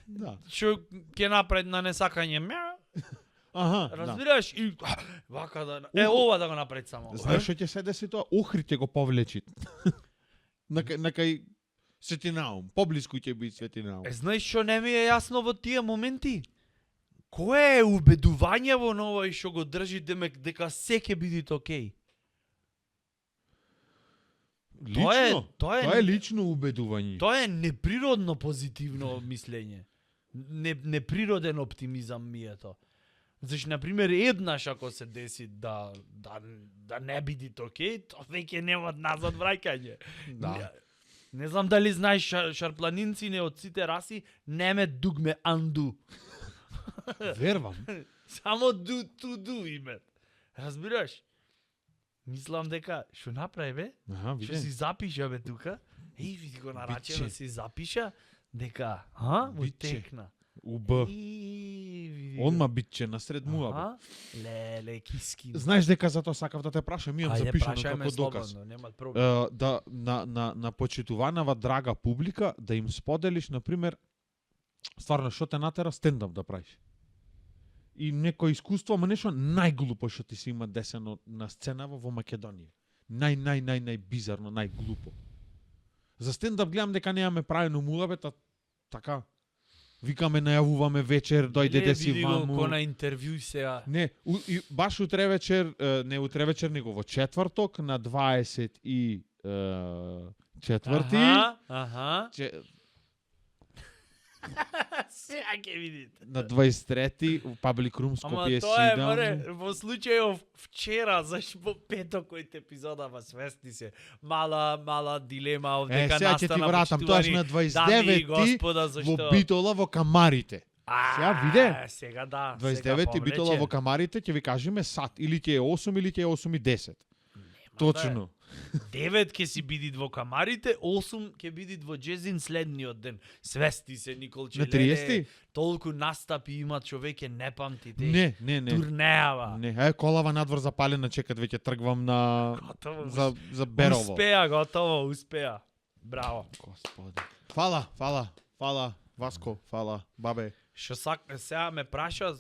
Да. што ќе напред на несакање мяу. Аха, да. Разбираш и вака да ова да го направи само. Знаеш што ќе се деси тоа? Охри ќе го повлечи. Накај Светинаум, поблиску ќе биде Светинаум. Знаеш што не ми е јасно во тие моменти? Кое е убедување во новој што го држи демек дека се ќе биде окей? Лично? Тоа Тоа е лично убедување. Тоа е неприродно позитивно мислење. Неприроден оптимизам ми е тоа. Зашто, например, еднаш ако се деси да не биде окей, тоа веќе нема назад враќање. Да. Не знам дали знаеш, шарпланинци не од сите раси неме дугме анду. Вервам. Само do to do име. Разбираш? Мислам дека што направи бе? Аха, Што виде. си запиша бе тука? Види го нарачено Биче. си запиша дека, Биче. утекна. УБ. Види Онма битче насред муабет. Аха. Леле, киски. Знаеш дека затоа сакав да те прашам, имам Ајде, запишано прашај ме како доказ. слободно, нема проблем. Да на почитуванава драга публика да им споделиш на пример стварно што те натера стендап да правиш. И некој искуство, ама нешто најглупо што ти се има десено на сценава во Македонија. Најбизарно, најглупо. За стендап гледам дека немаме правено муабет, а така викаме, најавуваме вечер, дојде да си Види го ваму. ко на интервју сега. Не, баш утре вечер, не утре вечер, него во четврток на 24 Аха. че- Сега ќе видите. на 23 у Public Room Ама Скопје тоа е, сидам. море, во случајов вчера, зашто во петокој епизодава свести се. Мала дилема овдека Сега ќе ти настана вратам, тоа е на Дами и 29 господа, во зашто... Битола во камарите. Сега виде? Сега да. 29 Битола во камарите, ќе ви кажеме сат, или ќе е 8 или ќе е 8:10. Точно. 9 ќе си бидит во камарите, 8 ќе бидит во Джезин следниот ден. Свести се Николче На 30? Толку настапи има човеќе не памти те. Не. Турнеава. Не, колава надвор запалена, чекат веќе тргвам на Готово. за Берово. Успеа, готово, успеа. Браво. Господи. Фала, Васко, фала, бабе. Што сега ме праша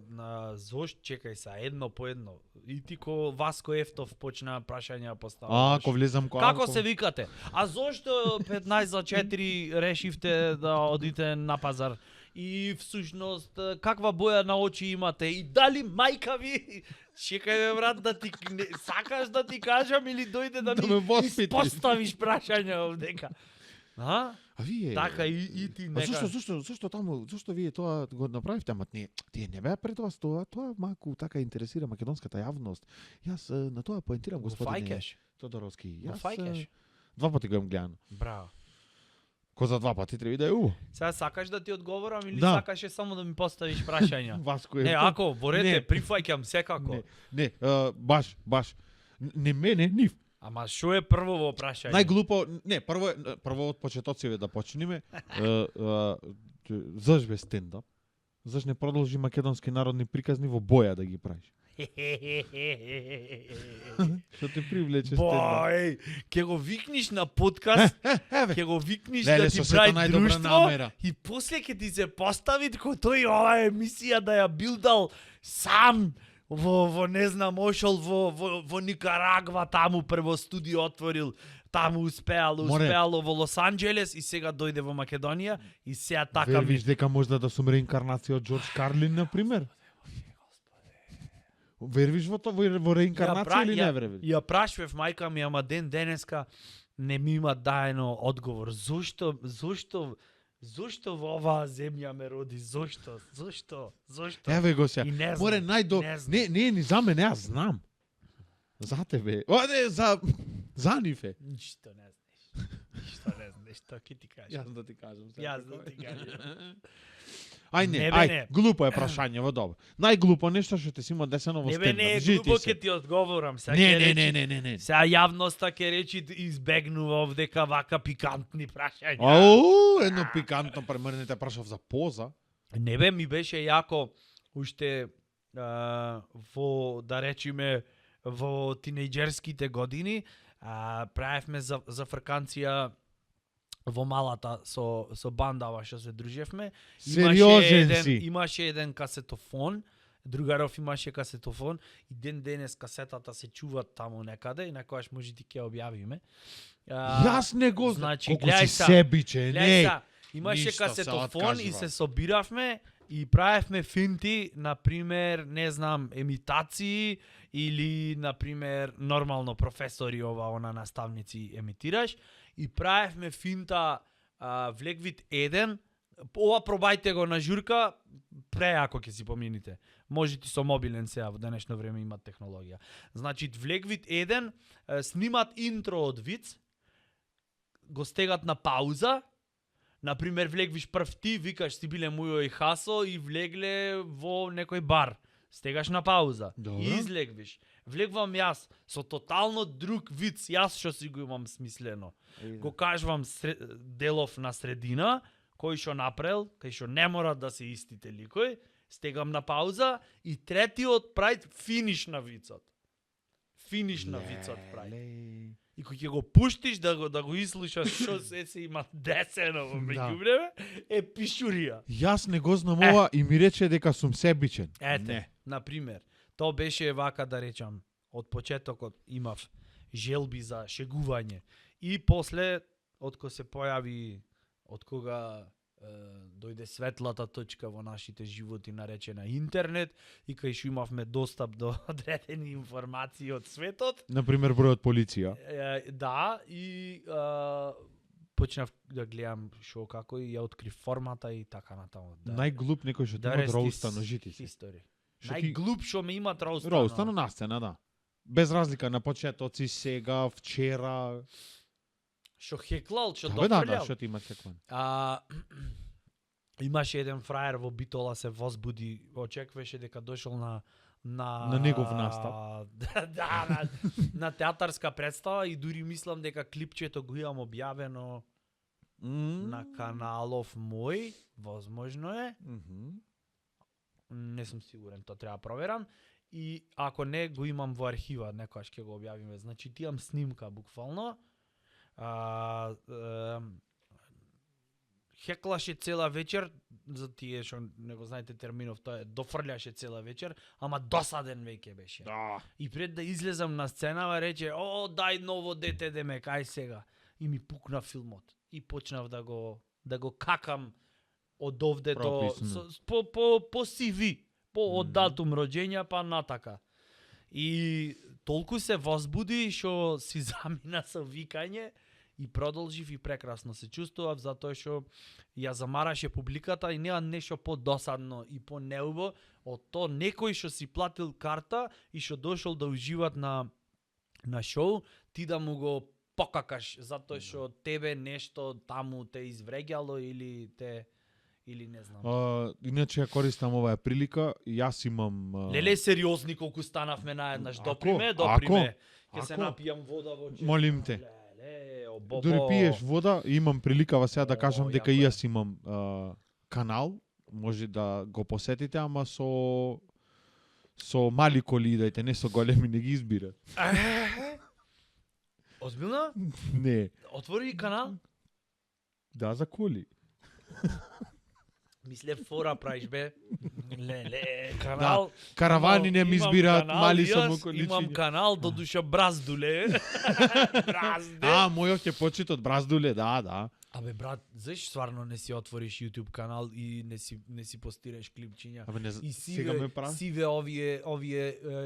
на зошто, чекај се, едно по едно. И ти ко Васко Ефтов почна прашања поставаш. Ако влезам Како се викате? А зошто 15 за 4 решивте да одите на пазар? И всушност каква боја на очи имате? И дали мајка ви? Чекај бе брат, да ти сакаш да ти кажам или дојде да ме ми воспитиш. поставиш прашања овдека? А? А вие? Така и ти А нека. зошто таму, зошто вие тоа го направивте, ама не, тие не беа пред вас тоа малку така интересира македонската јавност. Јас на тоа поентирам, господине Фајкеш. Тодоровски. Во Јас фајкеш. два пати го имам гледан. Браво. Ко за два пати треба да е у. Сега сакаш да ти одговорам или Да. сакаш само да ми поставиш прашања? Васко е. Не, ако ворете, Не. прифаќам секако. Не, баш. Не мене, нив. Ама што е прво во прашање? Најглупо, не, прво од почетоците да почнеме. Заш бе стендап? Заш не продолжи македонски народни приказни во боја да ги правиш? Што те привлече стендап? Бој, ќе го викниш на подкаст, Еве, ќе го викниш Леле, да ти со сета прави најдобра друштво намера. и после ќе ти се постави ко тој оваа емисија да ја билдал сам во не знам, ошол во Никарагва, таму прво студио отворил, таму успеало во Лос Анџелес и сега дојде во Македонија и сега така вервиш дека можда да сум реинкарнација од Џорџ Карлин, на пример? Вервиш во тоа, во реинкарнација или не вервиш? Ја прашував мајка ми, ама денеска не ми има даено одговор. Зошто во оваа земја ме роди? Зошто? Еве го се. И не знам, Море најдо... не знам. Не, ни за мене, јас знам. За тебе. О, не, за нив е. Ништо не знаеш, што ќе ти кажам. Јас да ти кажам. Јас да ти кажам. Ај не, Не, бе, ај, не. глупо е прашање, во добро. Најглупо нешто што те си има десено во Не бе, стендап. не е Жити глупо, се. ќе ти одговорам. Сега Не, ќе не, речи- не. Сега јавноста ќе речи избегнува овдека вака пикантни прашања. Ау, едно пикантно премрнете прашав за поза. Не бе, ми беше јако уште во, да речиме, во тинејџерските години, правевме за фрканција во малата со бандава што се дружевме. Сериозен си. Имаше еден касетофон, другаров имаше касетофон и ден денес касетата се чува таму некаде и накојаш може ти ќе објавиме. Јас не го значи, колку гледај си са, себичен, Гледај не. са, имаше ништо се касетофон и откажувам. се собиравме И правевме финти, например, не знам, емитации или, например, нормално професори она наставници емитираш и правевме финта влек вид 1, ова пробајте го на журка, преако ќе си помините. Можете со мобилен сега, во денешно време имат технологија. Значи, влек вид 1, снимат интро од виц, го стегат на пауза, например, влегвиш прв ти, викаш си биле Мујо и Хасо и влегле во некој бар. Стегаш на пауза. Добро. И излегвиш. Влегвам јас со тотално друг виц, јас што си го имам смислено. Го кажувам делов на средина, кој што направил, кај што не мора да се истите ликој, стегам на пауза и третиот прајд финиш на вицот. Финиш на вицот прајд. И кој ќе го пуштиш да го изслушаш што се има десено во меѓувреме, е пишурија. Јас не го знам ова и ми рече дека сум себичен. Ете, например, тоа беше вака да речам, од почетокот имав желби за шегување и после од кога се појави, од кога дојде светлата точка во нашите животи наречена интернет и кај што имавме достап до одредени информации од светот. Например, бројот полиција. Да, и почнав да гледам шо како и ја открив формата и така натаму. Да, Најглуп некој што ти има роуста на житици. History. Што ти- Најглуп што ме имат роуста. Роуста на насцена, да. Без разлика на почетоци, сега, вчера. Што хеклал, што Да, да, дофрљал. што ти има хеклан. Имаше еден фраjer во Битола се возбуди, очекуваше дека дошол на негов настап. да, на театарска представа и дури мислам дека клипчето го имам објавено на каналов мој, возможно е. Не сум сигурен, тоа треба проверам. И ако не, го имам во архива, некојаш ќе го објавиме. Значи, ти имам снимка, буквално. Хеклаше цела вечер, за тие што не го знаете терминов, тоа е дофрљаше цела вечер, ама досаден веќе беше. Да. И пред да излезам на сценава рече: "О, дај ново дете демек, ај сега." И ми пукна филмот. И почнав да го какам од овде Прописно. по CV, од датум роѓења па натака. И толку се возбуди што си замина со викање и продолжив и прекрасно се чувствував затоа што ја замараше публиката и нема нешто подосадно и понеубо од тоа некој што си платил карта и што дошол да уживат на шоу, ти да му го покакаш затоа што тебе нешто таму те извреѓало или не знам. Иначе ја користам оваа прилика, јас имам Леле сериозни колку станавме наеднаш. Ако, Доприме. Ќе се ако. напијам вода во чешот. Молим те. Леле, обобо. Дури пиеш вода, и имам приликава сега да кажам О, дека јако и е. јас имам канал, може да го посетите, ама со мали коли идете, не со големи, не ги избира. Озбилно? Не, Отвори канал? да, за коли. Мисле фора правиш бе. Леле, канал. Каравани не ми Имам избираат, канал, мали јас само количини. Имам канал до душа Браздуле. Бразде. Мојот ќе почит од Браздуле, да. Абе брат, заш стварно не си отвориш YouTube канал и не си постираш клипчиња? Абе не, И сега ме прави. сиве овие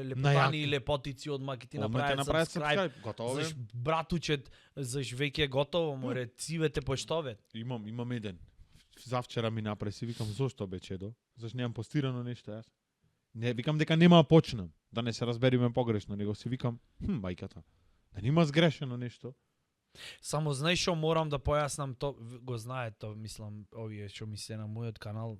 лепотани Најаки. и лепотици од маки ти Одма ќе направат направат subscribe. subscribe, готово е. Заш братучет, заш веќе готово, море цивете поштове. Имам еден. Завчера ми направи, си викам зошто бе чедо? Зашто немам постирано нешто јас? Не, викам дека нема да почнам, да не се разбериме погрешно, него си викам, мајката, да нема сгрешено нешто. Само знаеш што морам да појаснам, то го знаат, то мислам овие што ми се на мојот канал,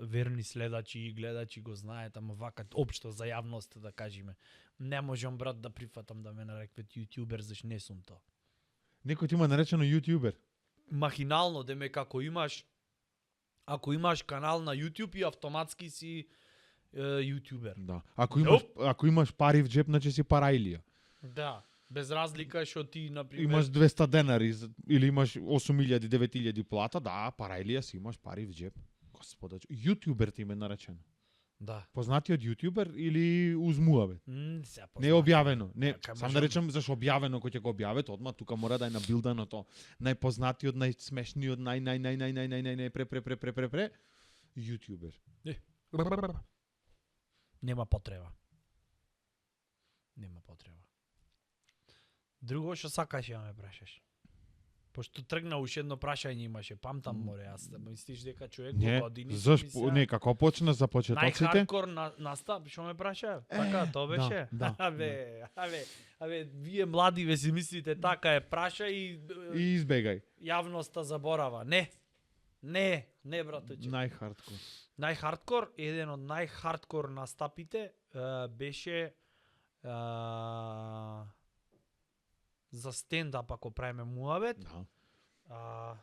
верни следачи и гледачи го знаат, ама вака општо за јавност да кажеме. Не можам брат да прифатам да ме нарекват јутјубер, зашто не сум тоа. Некој ти има наречено јутјубер. Махинално деме како имаш, ако имаш канал на YouTube и автоматски си јутјубер. Да. Ако имаш пари в джеп, значи си параилија. Да, без разлика што ти на пример Имаш 200 денари или имаш 8000, 9000 плата, да, параилија си, имаш пари в джеп. Господа, јутјубер ти ме наречено. Да. Познатиот јутјубер или узмуаве? Се Не е објавено. Не, Кај сам можам- да речем зашо објавено кој ќе го објават, одма тука мора да е набилдано то. Најпознатиот, најсмешниот, нај ютубер. Нема потреба. Нема потреба. Друго што сакаш да ме прашаш? Пошто тргна уште едно прашање имаше, памтам море, јас мислиш дека човек во Не, години не, како почна за почетоците? најхардкор настап, што ме праша? Така, тоа беше? да, Абе, вие млади ве си мислите така е праша и И избегај. јавноста заборава. Не, браточе. Најхардкор. Најхардкор, еден од најхардкор настапите беше за стендап ако правиме муабет. Да.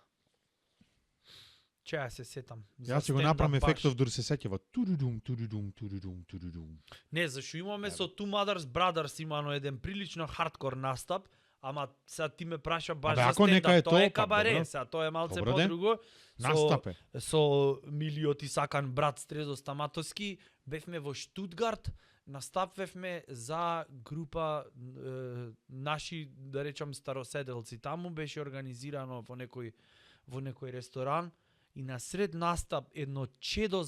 Че ја се сетам. Јас ќе го направам ефектов дури се сеќава. Турудум, турудум, турудум, турудум. Не, зашо имаме со Two Mothers Brothers имано еден прилично хардкор настап, ама сега ти ме праша баш за ако нека е стендап, тоа е тоа, па, кабаре, добро. сега тоа е малце Добро, де. подруго. Настапе. Со Милиот и Сакан брат Стрезо Стаматовски, бевме во Штутгарт, настапвевме за група наши, да речам, староседелци. Таму беше организирано во некој ресторан и насред настап едно чедо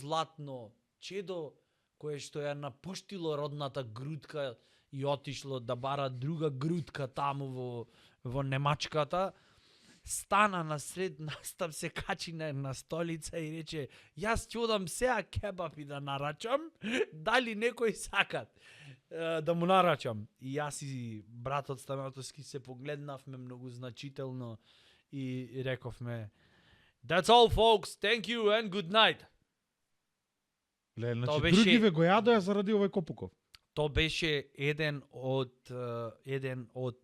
кое што ја напуштило родната грудка и отишло да бара друга грудка таму во Немачката, стана насред настап, се качи на столица и рече: јас ќе одам сега кебаб и да нарачам, дали некој сакат да му нарачам. И јас и братот Стаматовски се погледнавме многу значително и рековме: That's all, folks. Thank you and good night. Ле, Тоа значи беше- другиве го јадоа заради овој Копуков. Тоа беше еден од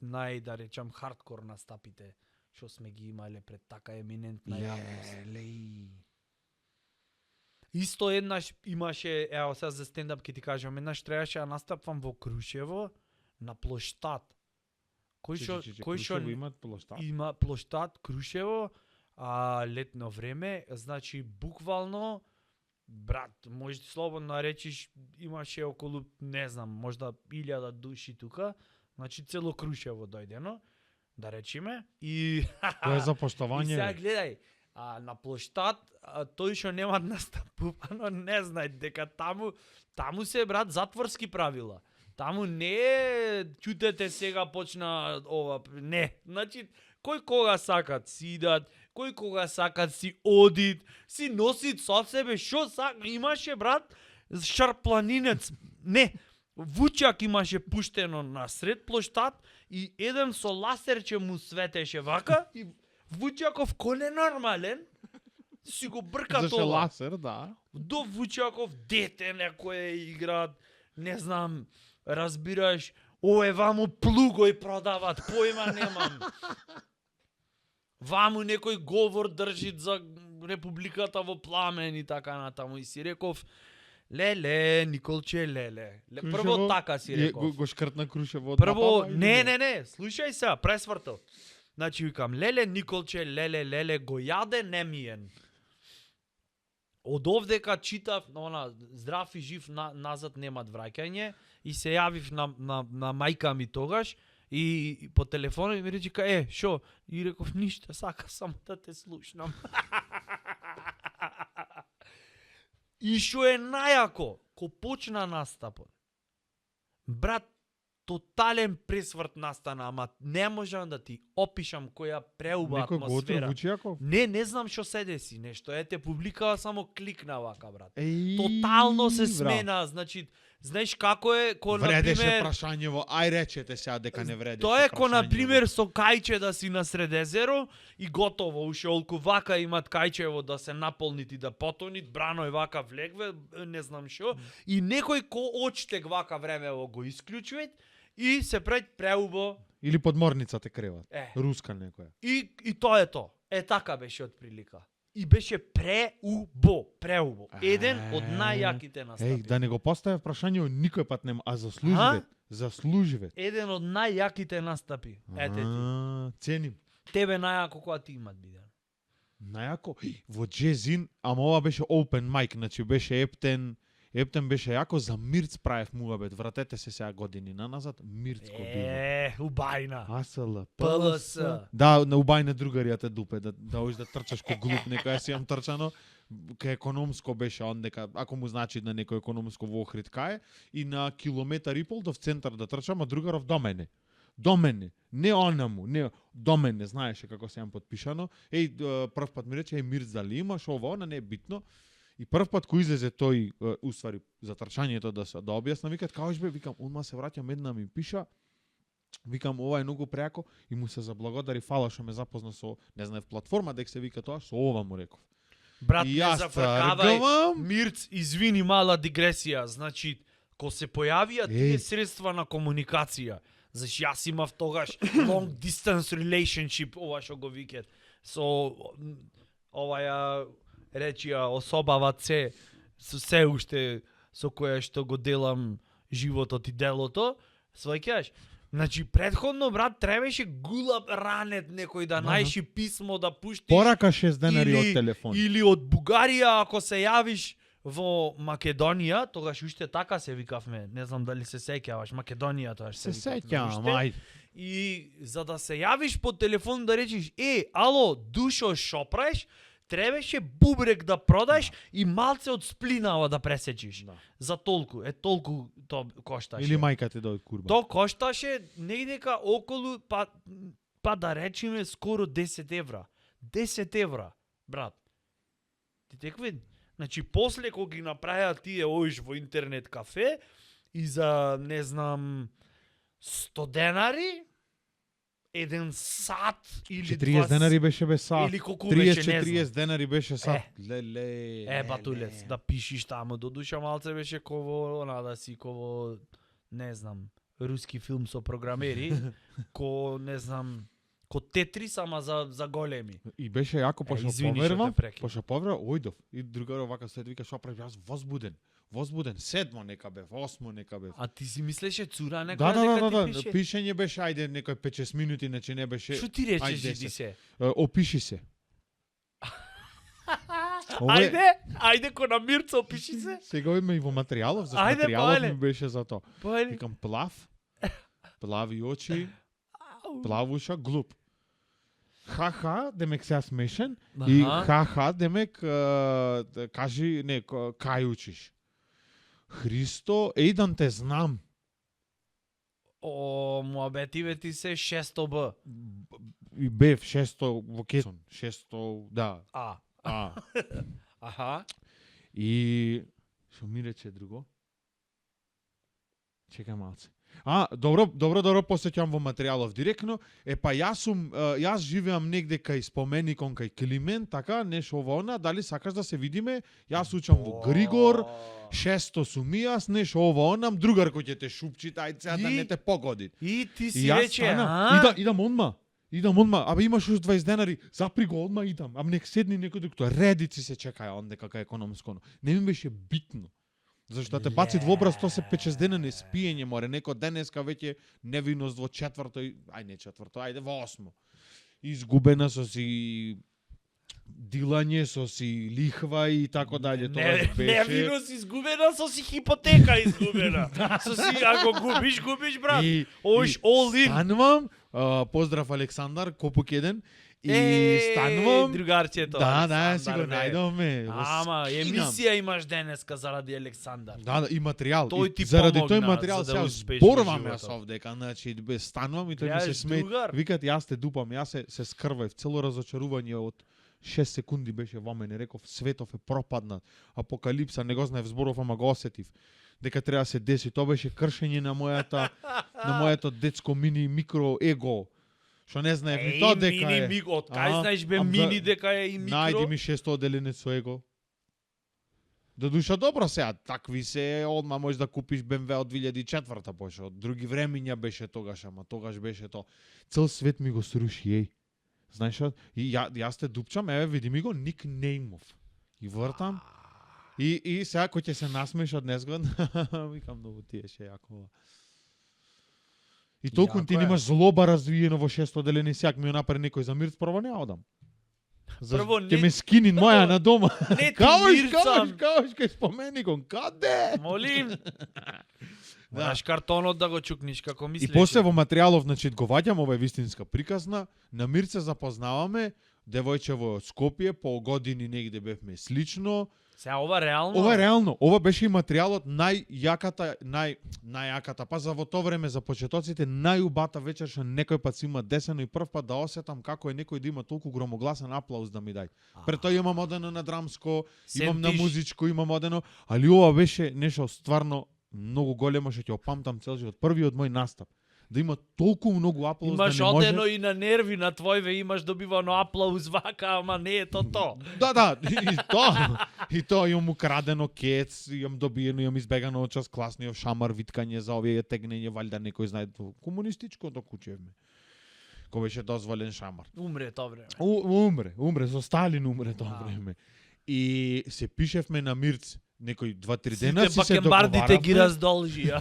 нај, да речам, хардкор настапите што сме ги имале пред така еминентна јавност. Исто еднаш имаше, ево сега за стендап ќе ти кажам, еднаш требаше да настапам во Крушево на плоштад. Кој што имаат плоштад? има плоштад Крушево, летно време, значи буквално, брат, можеш слободно да речиш, имаше околу, не знам, можда 1000 души тука, значи цело Крушево дојдено, да речеме, и Тоа е за и сега поштовање. гледај, на плоштад, тој што нема настапувано, не знае дека таму се, брат, затворски правила. Таму не е, чутете сега почна ова, не. Значи, кој кога сакат си идат, кој кога сакат си одит, си носит со себе, шо сака, имаше, брат, шарпланинец, не, вучак имаше пуштено на сред плоштад и еден со ласерче му светеше вака и Вучаков кој ненормален си го брка Заше тоа. ласер, да. До Вучаков дете некое играат, не знам, разбираш, ове ваму плугој продават, појма немам. Ваму некој говор држит за Републиката во пламен и така натаму. И си реков: леле, Николче, леле. Прво така си реков. Го шкртна Крушево од Прво, напава или не, слушај се, пресвртал. Значи викам: леле, Николче, леле, го јаде немиен. Од овдека читав, здрав и жив назад немат враќање, и се јавив на мајка ми тогаш и по телефонот ми рече: шо? И реков: ништо, сака само да те слушнам. И шо е најако, ко почна настапот, брат, тотален пресврт настана, ама не можам да ти опишам која преуба Некој го одру атмосфера. Вучијаков? Не знам што се деси, нешто. Ете, публикава само кликна вака, брат. Еј, Тотално се брат. смена, значи, знаеш како е, ко Вредеше например, прашањево, ај речете сега дека не вредеше. тоа е ко на прашањево. пример со кајче да си на Средезеро и готово, уште олку вака имат кајчево да се наполнит и да потонит, брано е вака влегве, не знам што, и некој ко очтег вака времево го исклучува и се пред преубо. Или подморницата креват. Е. Руска некоја. И тоа е тоа. Така беше од прилика. И беше преубо. Еден од најјаките настапи. Еј, да не го поставя прашањево никој пат нема, а заслуживе. Заслуживе. Еден од најјаките настапи. Ете ти. Ценим. Тебе најако која ти имат биден. Најако, во Джезин, ама ова беше open mic, значи беше Ептен беше јако, за Мирц правев муабет. Вратете се сега години наназад, Мирцко било. Убајна. АСЛ, ПЛС. Да, на убајна другаријата дупе, да оиш да трчаш ко глуп, некоја си јам трчано. кај економско беше ондека, ако му значи на некој економско во Охрид кај, и на километар и пол до центар да трчам, а другаров до мене. До мене, не онаму, не до мене, знаеше како се јам подпишано. Прв пат ми рече, Мирц, дали имаш ова, она не е битно. И прв пат кој излезе тој, уствари, за трчањето да објасна, викат, каош бе, викам, онма се враќам, една ми пиша, викам, ова е многу преако, и му се заблагодари, фала што ме запозна со, не знаев платформа, дек се вика тоа, со ова му реков. Брат, И не јас зафркавај. тргавам. Мирц, извини, мала дигресија. Значи, ко се појавија тие средства на комуникација, зашто јас имав тогаш long distance relationship, ова што го викат, со оваја речија особава со се уште со која што го делам животот и делото, сваќаш? Значи, предходно, брат, требаше гулап ранет некој да најши писмо да пуштиш. Порака 6 денари од телефон. Или од Бугарија, ако се јавиш во Македонија, тогаш уште така се викавме, не знам дали се сеќаваш, Македонија тогаш се Се викавме сеќавам, уште. ајде. И за да се јавиш по телефон да речиш, ало, душо, шо правиш, требаше бубрек да продаш и малце од сплинава да пресечиш. Да. За толку, толку то кошташе. Или мајка ти дојде курба. То кошташе негдека околу, па да речеме, скоро 10 евра. 10 евра, брат. Ти текве, значи, после кога ги направија тие оиш во интернет кафе, и за, не знам, 100 денари, 1 сат или 40 денари беше без сат. Или колку беше, не 30-40 знам. денари беше сат. Леле. Батулец, да пишиш таму, до душа малце беше ково, она да си ково, не знам, руски филм со програмери, не знам, ко Тетрис, ама за големи. И беше јако, пошто извини што поверувам, те прекинав. пошто поверувам, ојдов. И другаро вака след вика, шо прави, јас возбуден, 7 нека бев, 8 нека бев. А ти си мислеше цура некоја Да, дека ти пише? пишење беше, ајде, некој 5-6 минути, иначе не беше. Што ти речеш ајде, ти се? Опиши се. Ова е- Ајде ко на Мирца опиши се. Сега има и во материјалов, зашто Ајде, материјалов поле. ми беше за тоа. Појли. Викам плави очи, плавуша, глуп. Ха-ха, демек сега смешен, и Аха. ха-ха, демек, кажи, не, кај учиш. Христо, ејдан те знам. О, муабетиве ти се 600 Б. И бев 600 во Кесон, 600, да. Аха. И што ми рече друго? Чекај малце. Добро, посеќам во материјалов директно. Па јас живеам негде кај споменикон кај Климент, така, нешто во она, дали сакаш да се видиме? Јас учам во Григор, 600 сум и јас, нешто ово онам, другар кој ќе те шупчи, ајде сега да И? не те погоди. И ти И си јас рече, станам, идам одма, абе имаш уште 20 денари, запри го одма идам, абе нек седни некој доктор, редици се чекаја ондека кај економско. Не ми беше битно. Зашто те баци во образ, то се 5-6 дена не спиење море, некој денеска веќе невиност во четврто, ајде во 8. Изгубена со си дилање, со си лихва и тако дале, тоа беше. Невиност изгубена, со си хипотека изгубена. Со си, ако губиш, брат. Ош, all in. Станувам, поздрав Александар, Копук 1, и станувам. Другарчето. Да, си го Александар, бе. најдовме. Ама, емисија имаш денеска заради Александар. Да, и материјал. Тој И ти заради тој помогна материјал за да сега успееш зборувам во јас животот. овдека, значи станувам и тој ми се Гледаш смее. другар. Викат јас те дупам, јас се скрвав, цело разочарување од 6 секунди беше во мене, реков светов е пропаднат, апокалипса, не го знаев зборов, ама го осетив дека треба да се деси. Тоа беше кршење на моето детско микро его. Што не знаев ни тоа дека мини е. микро, од кај знаеш бе Ам, мини дека е и микро? Најди ми 600 оделенец со его. Да душа добро сега, такви се, одма можеш да купиш BMW од 2004-та, пошто од други времиња беше тогаш, ама тогаш беше то. Цел свет ми го сруши, еј. Знаеш што? И јас те дупчам, еве види ми го никнеймов. И вртам. И сега кој ќе се насмеша днес го, викам многу тие ше јако. И толку Јако ти е. немаш злоба развиено во 600 делени, сјак ми ја направи некој за мирц, прво не одам. Прво Ќе не- ме скини моја на дома. Не ти Каош, мирцам. кај споменикон, каде? Молим. Мораш картонот да го чукниш како И мислиш. после во материјалов, значи, го ваѓам, ова е вистинска приказна, на Мирце запознаваме, девојче во Скопје, по години негде бевме слично. Сега ова реално. Ова е реално, ова беше и материјалот најјаката, па за во тоа време за почетоците најубата вечер што некој пат си има десено и прв пат да осетам како е некој да има толку громогласен аплауз да ми дај. Пред тоа имам одено на драмско, имам на музичко, имам одено, али ова беше нешто стварно многу големо што ќе опамтам цел живот. Првиот мој настап. Да има толку многу аплауз Имаш да не може. одено и на нерви на твојве, имаш добивано аплауз вака, ама не е то. Да, и то имам украдено кец, имам добиено, имам избегано од час класниот шамар, виткање за овие тегнење, валјда некој знае комунистичкото кучевме. Кој беше дозволен шамар. Умре тоа време. Умре, со Сталин умре тоа време. И се пишевме на Мирц некои 2-3 дена си се договаравме. Ги раздолжија.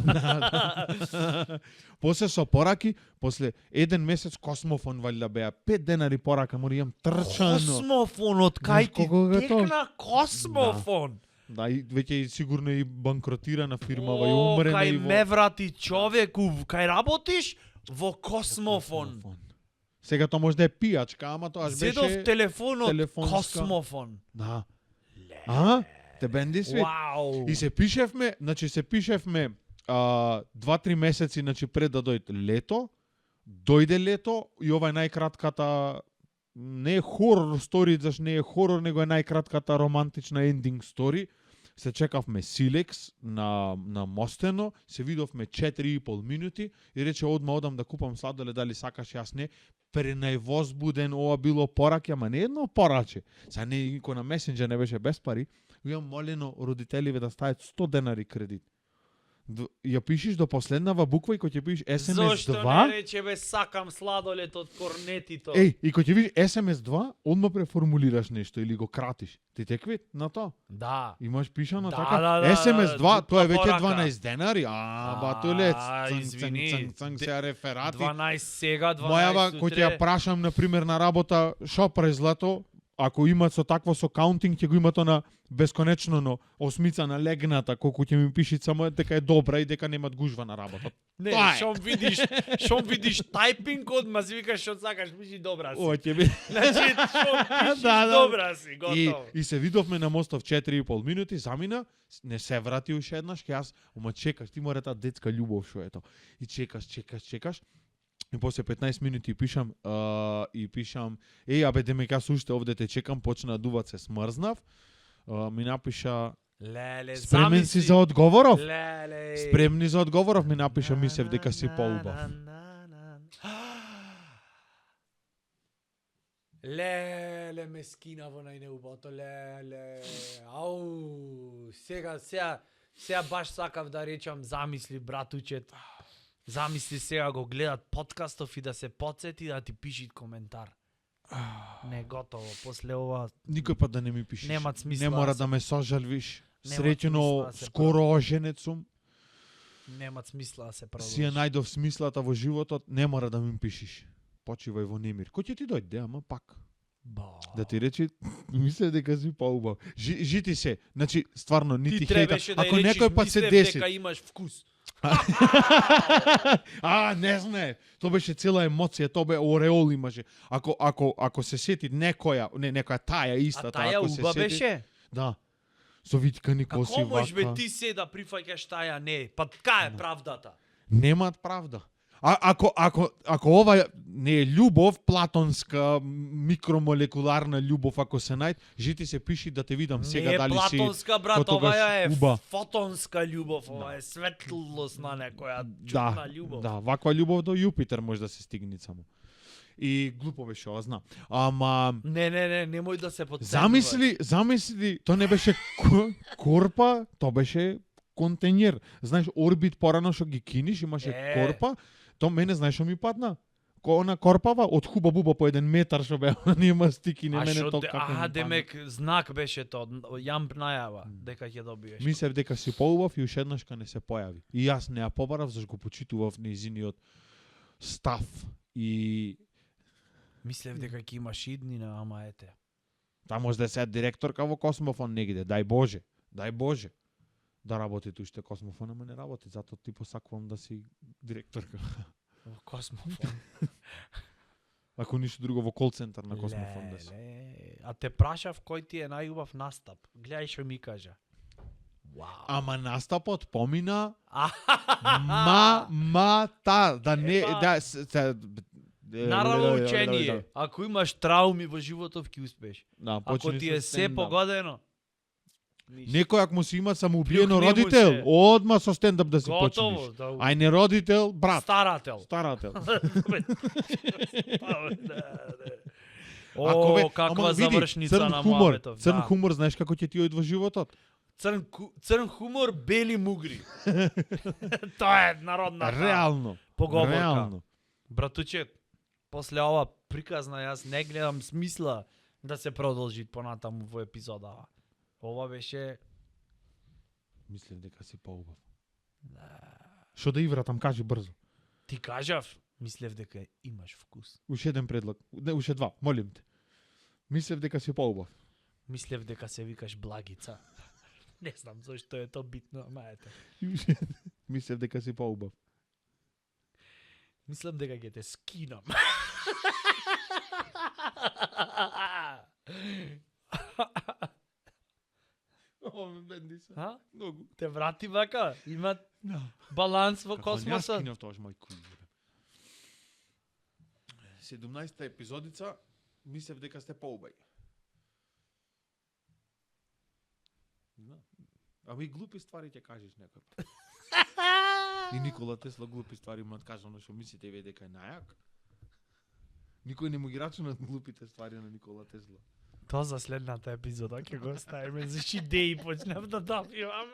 После со пораки, после еден месец Космофон валјда беа 5 денари порака, мора имам трчано. Космофон, од кај ти текна Космофон? Да, и веќе и сигурно и банкротирана фирмава и умрена кај и во... ме врати човеку, кај работиш во Космофон. Сега тоа може да е пијачка, ама тоа беше... Зедов телефонот Космофон. Да. А? Те бенди свит. Вау. И се пишевме 2-3 месеци пред да дојде лето. Дојде лето и ова е најкратката, не е хорор стори, зашто не е хорор, него е најкратката романтична ендинг стори. Се чекавме Силекс на Мостено, се видовме 4,5 минути и рече одма одам да купам сладолед, дали сакаш, јас не. Пренајвозбуден, ова било пораке, ама не едно пораче. Са не никој на месенџер не беше без пари. Имам молено родителиве да стават 100 денари кредит. Ја пишиш до последнава буква и кога ќе пишеш SMS 2... Зошто не рече бе сакам сладолед од корнетито? И кога ќе видиш SMS 2, одма преформулираш нешто или го кратиш. Ти текви на тоа? Да. Имаш пишано Да, така? да, SMS 2, тоа е веќе порака. 12 денари. Батулец. Извини. Сега реферати. 12 сега, 12 Мојава, утре. кој ќе ја прашам, например, на работа, шо презлато, ако имат со такво со каунтинг, ќе го имато на бесконечно, но осмица на легната, колку ќе ми пиши само дека е добра и дека немат гужва на работа. Не, Тоа е. шом видиш тајпинг одма си викаш што сакаш, пиши добра си. Ова ќе би. Значи, шом пишиш Да. добра си, готово. И се видовме на мостов 4,5 минути, замина, не се врати уште еднаш, ке јас, ама чекаш, ти мора таа детска љубов што е тоа. И чекаш. И после 15 минути пишам, абе демек јас уште овде те чекам, почна да дуват, се смрзнав. Ми напиша, Леле, спремен си за одговоров? Леле. Спремни за одговоров, ми напиша, мислев дека си поубав. Леле, ме скина во најнеубото, леле. Ау, сега баш сакав да речам, замисли братучет. Замисли сега го гледат подкастов и да се подсети да ти пиши коментар. Не, готово, после ова... Никој пат да не ми пишеш. Немат смисла Не мора да да ме сожалвиш. Немат Среќено, смисла да се скоро оженет сум. Немат смисла да се продолжи. Си ја најдов смислата во животот, не мора да ми пишеш. Почивај во немир. Кој ќе ти дојде, ама пак. Да ти речи, мислев дека си поубав. Жити се, значи стварно нити Ти хејта. требаше да Ако речиш, некој пат се мислев деси. дека имаш вкус. Не знае. Тоа беше цела емоција, тоа бе ореол имаше. Ако се сети некоја таа иста, А таја ако се уба сети, беше? да. Со виткани коси Како можеш бе вака. ти се да прифаќаш таја не? Па кај е правдата? Немаат правда. Ако ова не е љубов, платонска, микромолекуларна љубов, ако се најд, жити се пиши да те видам сега не е дали си... платонска, брат, потогаш ова е уба. фотонска љубов, ова е светлосна некоја чудна љубов. Да, ваква љубов до Јупитер може да се стигне само. И глупо беше ова, знам. Ама Не, немој да се подсетуваш. замисли, тоа не беше корпа, тоа беше контењер. Знаеш, орбит порано што ги киниш, имаше корпа, тоа мене знаеш што ми падна? Она корпава од хуба буба по 1 метар што беа, нема стики, не мене тоа како ми падна. демек знак беше тоа, јамп најава дека ќе добиеш. Мислев дека си поубав и уште еднаш не се појави. И јас не ја побарав зашто го почитував нејзиниот став и Мислев дека ќе имаш иднина, ама ете. таа може да е сега директорка во Космофон негде, дај Боже. Да работи уште Космофон, ама не работи, затоа ти посакувам да си директорка. Во Космофон. Ако ништо друго во кол центар на Космофон да си. Леле, а те прашав кој ти е најубав настап. Гледај што ми кажа. Вау. Ама настапот помина да не Ема, да Наравно учение. Ако имаш трауми во животот ќе успееш. Да, Ако почни ти со е се стендап. погодено. ништо. Некој ако му се има самоубиено Плюхни му родител, се. одма со стендап да си Готово. почнеш. Да, Ај не родител, брат, Старател. старател. О, Ако ве- каква ама види, завршница црн на хумор, муабетов. црн Да. хумор, знаеш како ќе ти оди во животот? Црн хумор, бели мугри. Тоа е народната Реално. поговорка. Реално. Братуче, после ова приказна јас не гледам смисла да се продолжи понатаму во епизодава. Ова беше Мислев дека си поубав. Што да ивратам, кажи брзо. ти кажав, мислев дека имаш вкус. Уште еден предлог. Не, уште два, молим те. Мислев дека си поубав. Мислев дека се викаш Благица. Не знам зашто е тоа битно, ама ете. Мислев дека си поубав. Мислам дека ќе те скинам. О, бенди се. А? Многу. Те врати вака? Има Да. баланс во Како космосот? Ја скинав тоа мој куј. 17-та епизодица, мислев дека сте поубај. Да. Ама и глупи ствари ќе кажеш некој пат. И Никола Тесла глупи ствари му откажано што мислите вие дека е најак. Никој не му ги рачуна глупите ствари на Никола Тесла. Тоа за следната епизода ќе го оставиме, зашто идеи почнав да добивам.